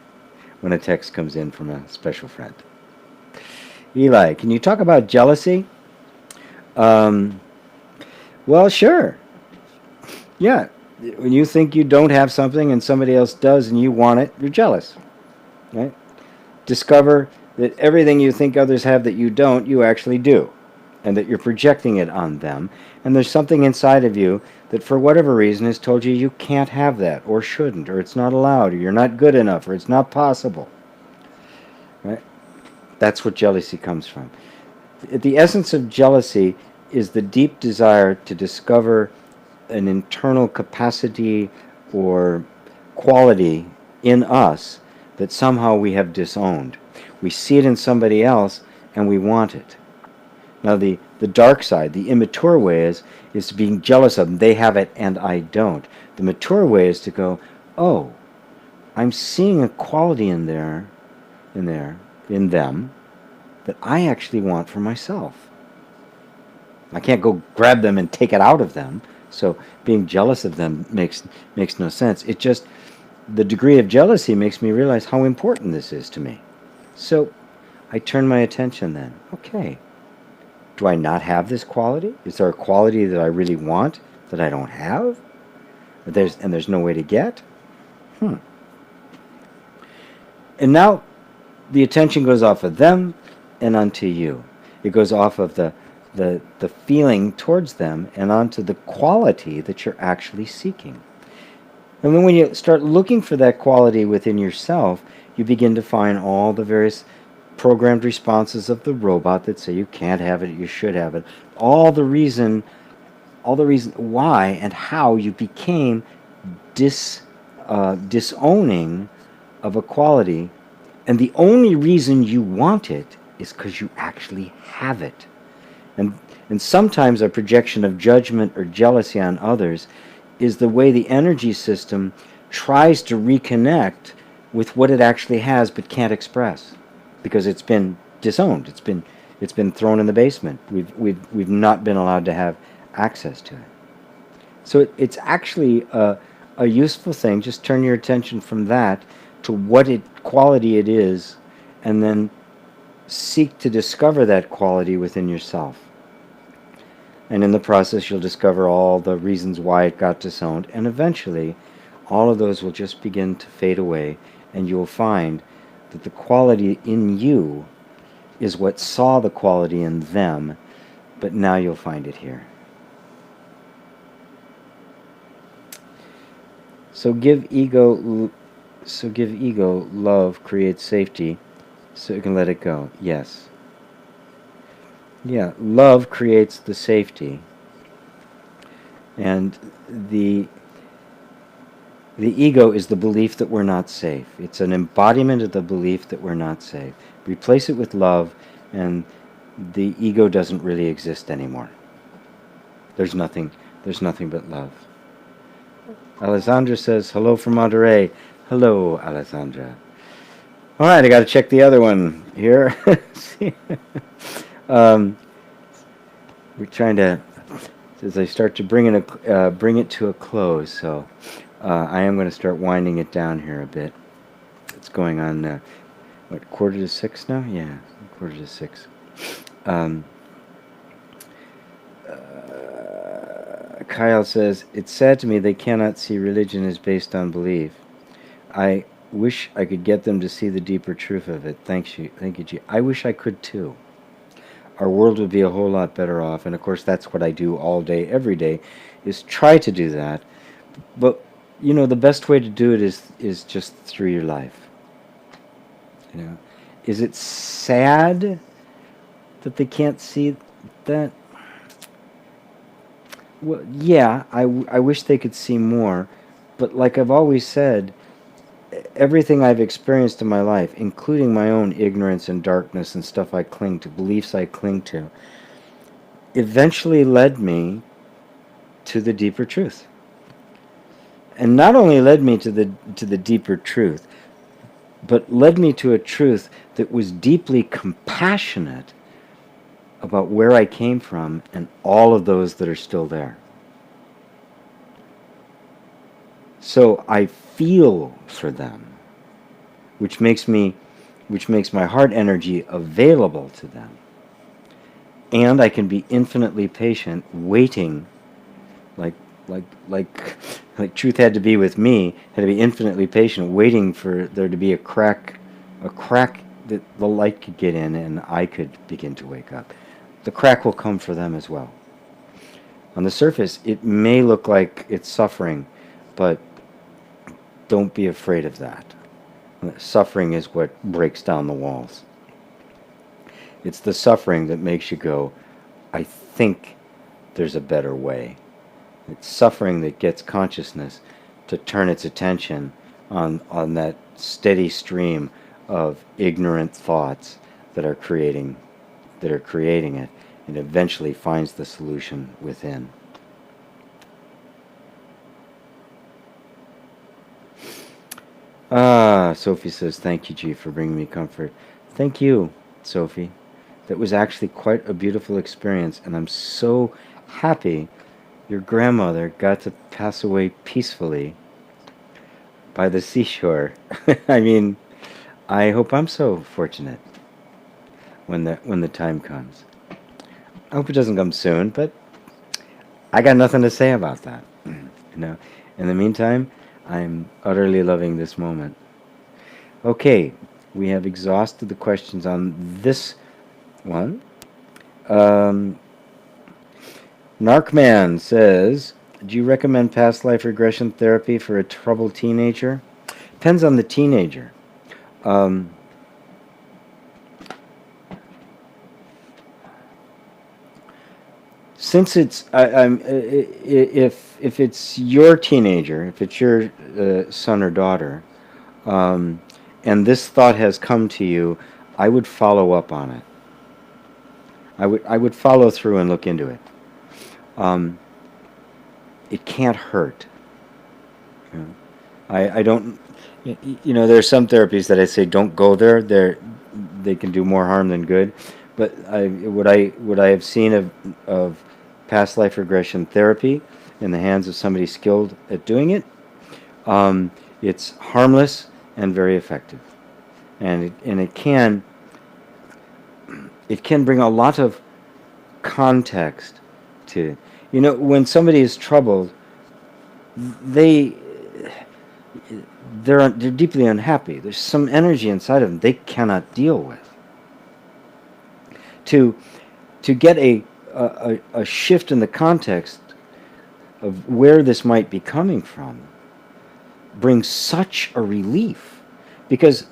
text comes in from a special friend. Eli, can you talk about jealousy? Well, sure. Yeah, when you think you don't have something and somebody else does and you want it, you're jealous, right? Discover that everything you think others have that you don't, you actually do, and that you're projecting it on them. And there's something inside of you that for whatever reason has told you you can't have that, or shouldn't, or it's not allowed, or you're not good enough, or it's not possible. Right? That's what jealousy comes from. The essence of jealousy is the deep desire to discover an internal capacity or quality in us that somehow we have disowned. We see it in somebody else and we want it. Now the dark side, the immature way is being jealous of them. They have it and I don't. The mature way is to go, oh, I'm seeing a quality in them that I actually want for myself. I can't go grab them and take it out of them. So being jealous of them makes no sense. It just, the degree of jealousy makes me realize how important this is to me. So I turn my attention then. Okay, do I not have this quality? Is there a quality that I really want that I don't have? There's no way to get? And now the attention goes off of them and onto you. It goes off of the feeling towards them and onto the quality that you're actually seeking. And then when you start looking for that quality within yourself, you begin to find all the various programmed responses of the robot that say you can't have it, you should have it. All the reason why and how you became disowning of a quality. And the only reason you want it is because you actually have it. And sometimes a projection of judgment or jealousy on others is the way the energy system tries to reconnect with what it actually has but can't express because it's been disowned. It's been thrown in the basement. We've not been allowed to have access to it. So it's actually a useful thing. Just turn your attention from that to what quality it is, and then seek to discover that quality within yourself. And in the process, you'll discover all the reasons why it got disowned, and eventually, all of those will just begin to fade away, and you'll find that the quality in you is what saw the quality in them, but now you'll find it here. So give ego love creates safety, so you can let it go. Yes. Yeah, love creates the safety. And the The ego is the belief that we're not safe. It's an embodiment of the belief that we're not safe. Replace it with love, and the ego doesn't really exist anymore. There's nothing but love. Alessandra says, hello from Monterey. Hello, Alessandra. All right, I got to check the other one here. We're trying to, as I start to bring it to a close, so I am going to start winding it down here a bit. It's going on, what, 5:45 now? Yeah, 5:45. Kyle says, it's sad to me they cannot see religion as based on belief. I wish I could get them to see the deeper truth of it. Thank you, G. I wish I could too. Our world would be a whole lot better off, and of course that's what I do all day, every day, is try to do that. But, you know, the best way to do it is just through your life. You know, is it sad that they can't see that? Well, yeah, I wish they could see more, but like I've always said, everything I've experienced in my life, including my own ignorance and darkness and stuff I cling to, beliefs I cling to, eventually led me to the deeper truth. And not only led me to the deeper truth, but led me to a truth that was deeply compassionate about where I came from and all of those that are still there. So I feel for them, which makes my heart energy available to them. And I can be infinitely patient, waiting, like truth had to be with me, had to be infinitely patient, waiting for there to be a crack that the light could get in and I could begin to wake up. The crack will come for them as well. On the surface, it may look like it's suffering, but don't be afraid of that. Suffering is what breaks down the walls. It's the suffering that makes you go, I think there's a better way. It's suffering that gets consciousness to turn its attention on that steady stream of ignorant thoughts that are creating it, and eventually finds the solution within. Sophie says, thank you, G, for bringing me comfort. Thank you, Sophie. That was actually quite a beautiful experience, and I'm so happy your grandmother got to pass away peacefully by the seashore. I mean, I hope I'm so fortunate when the time comes. I hope it doesn't come soon, but I got nothing to say about that. You know. In the meantime, I'm utterly loving this moment. Okay, we have exhausted the questions on this one. Narcman says, do you recommend past life regression therapy for a troubled teenager? Depends on the teenager. Since it's, if it's your teenager, if it's your son or daughter, and this thought has come to you, I would follow up on it. I would follow through and look into it. It can't hurt. You know? I don't. You know, there are some therapies that I say don't go there. They can do more harm than good. But what I have seen of past life regression therapy in the hands of somebody skilled at doing it, it's harmless and very effective, and it can bring a lot of context to, you know, when somebody is troubled, they're deeply unhappy. There's some energy inside of them they cannot deal with. To get a shift in the context of where this might be coming from brings such a relief, because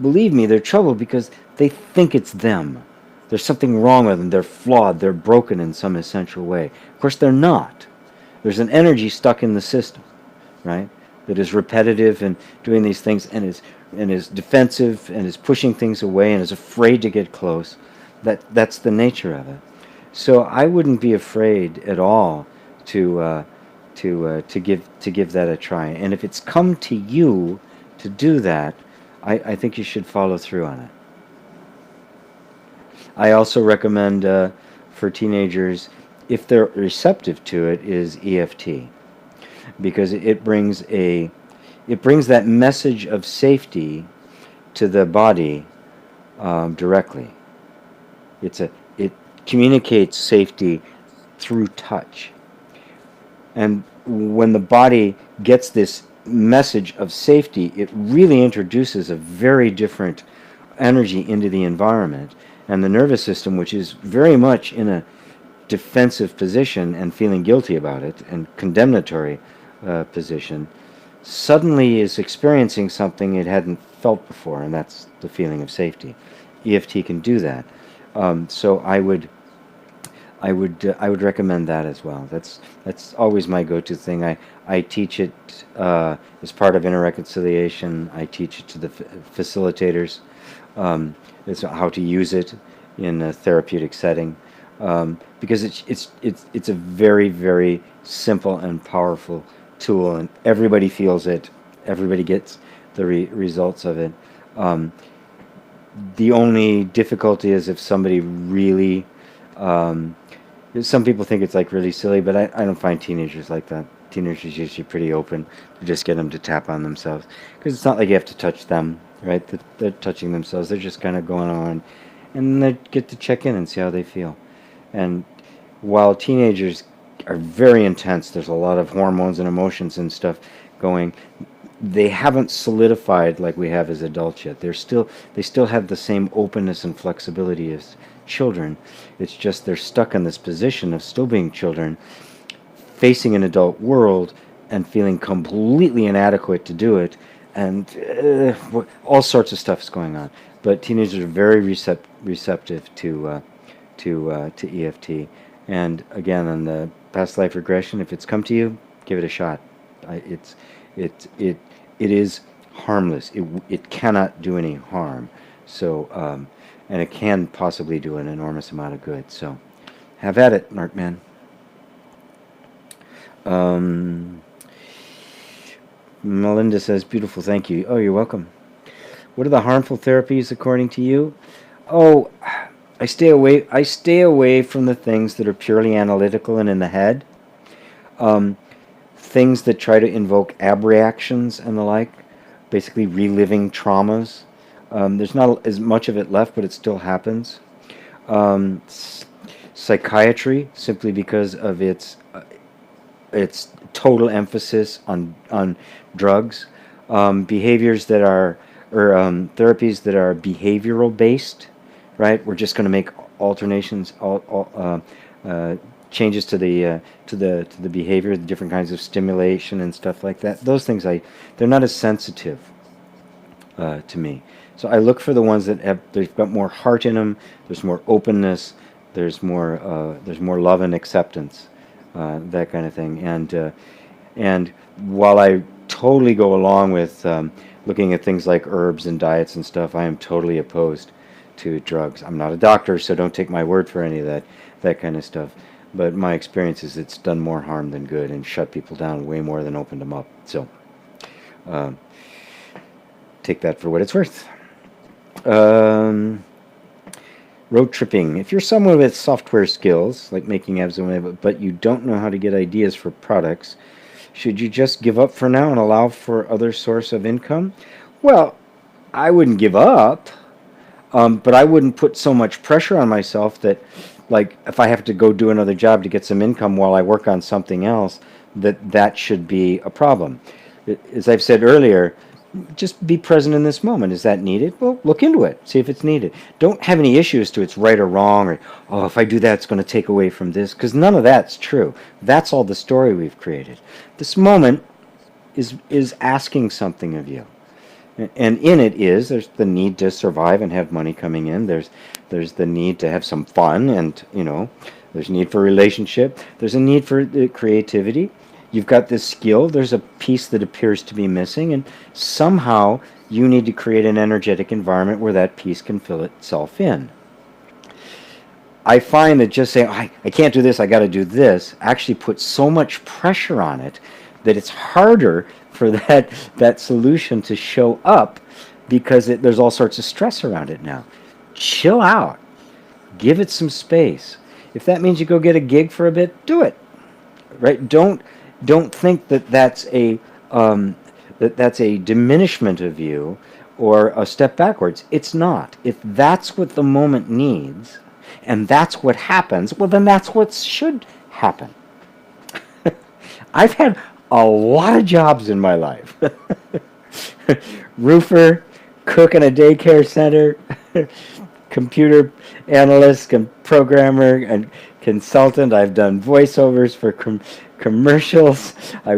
believe me, they're troubled because they think it's them. There's something wrong with them. They're flawed. They're broken in some essential way. Of course, they're not. There's an energy stuck in the system, right? that is repetitive and doing these things and is defensive and is pushing things away and is afraid to get close, that's the nature of it. So I wouldn't be afraid at all to to give that a try. And if it's come to you to do that, I think you should follow through on it. I also recommend for teenagers, if they're receptive to it, is EFT, because it brings that message of safety to the body directly. It communicates safety through touch, and when the body gets this message of safety, it really introduces a very different energy into the environment, and the nervous system, which is very much in a defensive position and feeling guilty about it and condemnatory position, suddenly is experiencing something it hadn't felt before, and that's the feeling of safety. EFT can do that. So I would recommend that as well. That's always my go-to thing. I teach it as part of Inner Reconciliation. I teach it to the facilitators. It's how to use it in a therapeutic setting, because it's a very, very simple and powerful tool, and everybody feels it. Everybody gets the results of it. The only difficulty is if somebody really some people think it's like really silly, but I don't find teenagers like that. Teenagers are usually pretty open. You just get them to tap on themselves, because it's not like you have to touch them, right? They're touching themselves. They're just kind of going on, and they get to check in and see how they feel. And while teenagers are very intense, there's a lot of hormones and emotions and stuff going. They haven't solidified like we have as adults yet. They still have the same openness and flexibility as children. It's just they're stuck in this position of still being children, facing an adult world and feeling completely inadequate to do it, and all sorts of stuff is going on. But teenagers are very receptive to EFT. And again, on the past life regression, if it's come to you, give it a shot. It is harmless. It cannot do any harm. So and it can possibly do an enormous amount of good. So have at it, Markman. Melinda says, beautiful, thank you. Oh, you're welcome. What are the harmful therapies according to you? Oh, I stay away from the things that are purely analytical and in the head. Things that try to invoke abreactions and the like, basically reliving traumas. There's not as much of it left, but it still happens. Psychiatry, simply because of its total emphasis on drugs. Behaviors that are, or therapies that are behavioral based, right? We're just going to make alternations, changes to the behavior, the different kinds of stimulation and stuff like that. Those things they're not as sensitive to me. So I look for the ones that they've got more heart in them. There's more openness. There's more love and acceptance, that kind of thing. And while I totally go along with looking at things like herbs and diets and stuff, I am totally opposed to drugs. I'm not a doctor, so don't take my word for any of that kind of stuff. But my experience is it's done more harm than good and shut people down way more than opened them up. So take that for what it's worth. Road tripping. If you're someone with software skills, like making apps, but you don't know how to get ideas for products, should you just give up for now and allow for other source of income? Well, I wouldn't give up, but I wouldn't put so much pressure on myself that, like, if I have to go do another job to get some income while I work on something else, that should be a problem. As I've said earlier, just be present in this moment. Is that needed? Well, look into it. See if it's needed. Don't have any issues to it's right or wrong, or, oh, if I do that, it's going to take away from this, because none of that's true. That's all the story we've created. This moment is asking something of you. And in it there's the need to survive and have money coming in. There's the need to have some fun, and, there's a need for relationship. There's a need for creativity. You've got this skill, there's a piece that appears to be missing, and somehow you need to create an energetic environment where that piece can fill itself in. I find that just saying, I can't do this, I got to do this, actually puts so much pressure on it that it's harder for that solution to show up because there's all sorts of stress around it now. Chill out. Give it some space. If that means you go get a gig for a bit, do it. Right? Don't think that that's a diminishment of you or a step backwards. It's not. If that's what the moment needs, and that's what happens, well, then that's what should happen. I've had a lot of jobs in my life. Roofer, cook in a daycare center, computer analyst, programmer, and consultant. I've done voiceovers for commercials. I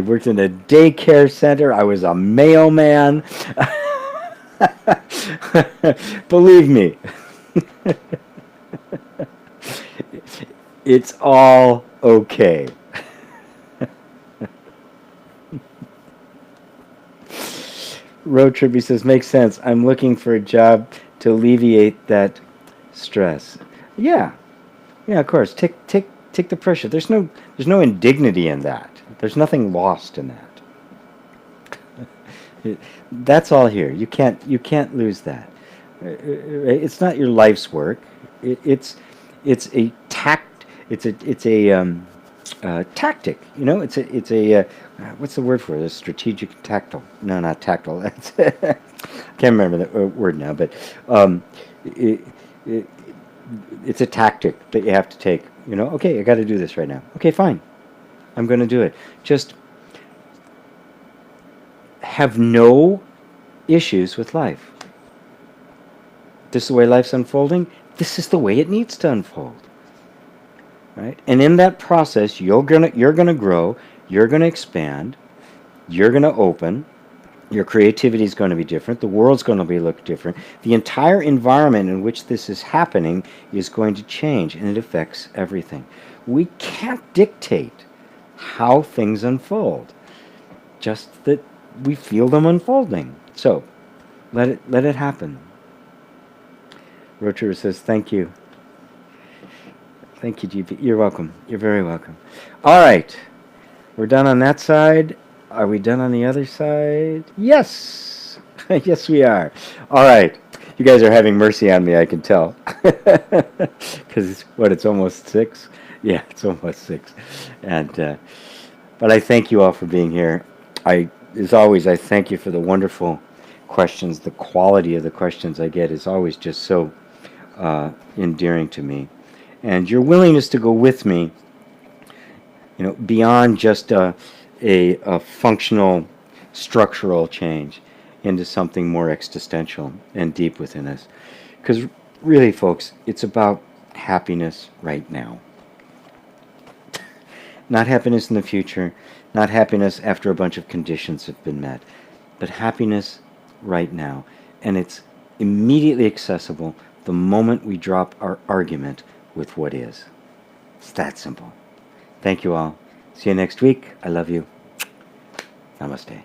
worked in a daycare center. I was a mailman. Believe me. It's all okay. Road Trip, he says, makes sense. I'm looking for a job to alleviate that stress. Yeah, of course. Take the pressure. There's no indignity in that. There's nothing lost in that. That's all here. You can't lose that. It's not your life's work. It's a tact. It's a tactic. You know, it's a what's the word for it? A strategic tactile. No, not tactile. That's I can't remember the word now, but it's a tactic that you have to take. You know, okay, I got to do this right now. Okay, fine. I'm going to do it. Just have no issues with life. This is the way life's unfolding. This is the way it needs to unfold. Right? And in that process, you're gonna grow, you're gonna expand, you're gonna open, your creativity is going to be different, the world's going to look different. The entire environment in which this is happening is going to change, and it affects everything. We can't dictate how things unfold, just that we feel them unfolding. So let it happen. Rocher says, thank you. Thank you, GP. You're welcome. You're very welcome. All right. We're done on that side. Are we done on the other side? Yes. Yes, we are. All right. You guys are having mercy on me, I can tell. Because it's almost 6? Yeah, it's almost 6. And but I thank you all for being here. As always, I thank you for the wonderful questions. The quality of the questions I get is always just so endearing to me. And your willingness to go with me, you know, beyond just a functional, structural change into something more existential and deep within us. Because really, folks, it's about happiness right now. Not happiness in the future, not happiness after a bunch of conditions have been met, but happiness right now. And it's immediately accessible the moment we drop our argument with what is. It's that simple. Thank you all. See you next week. I love you. Namaste.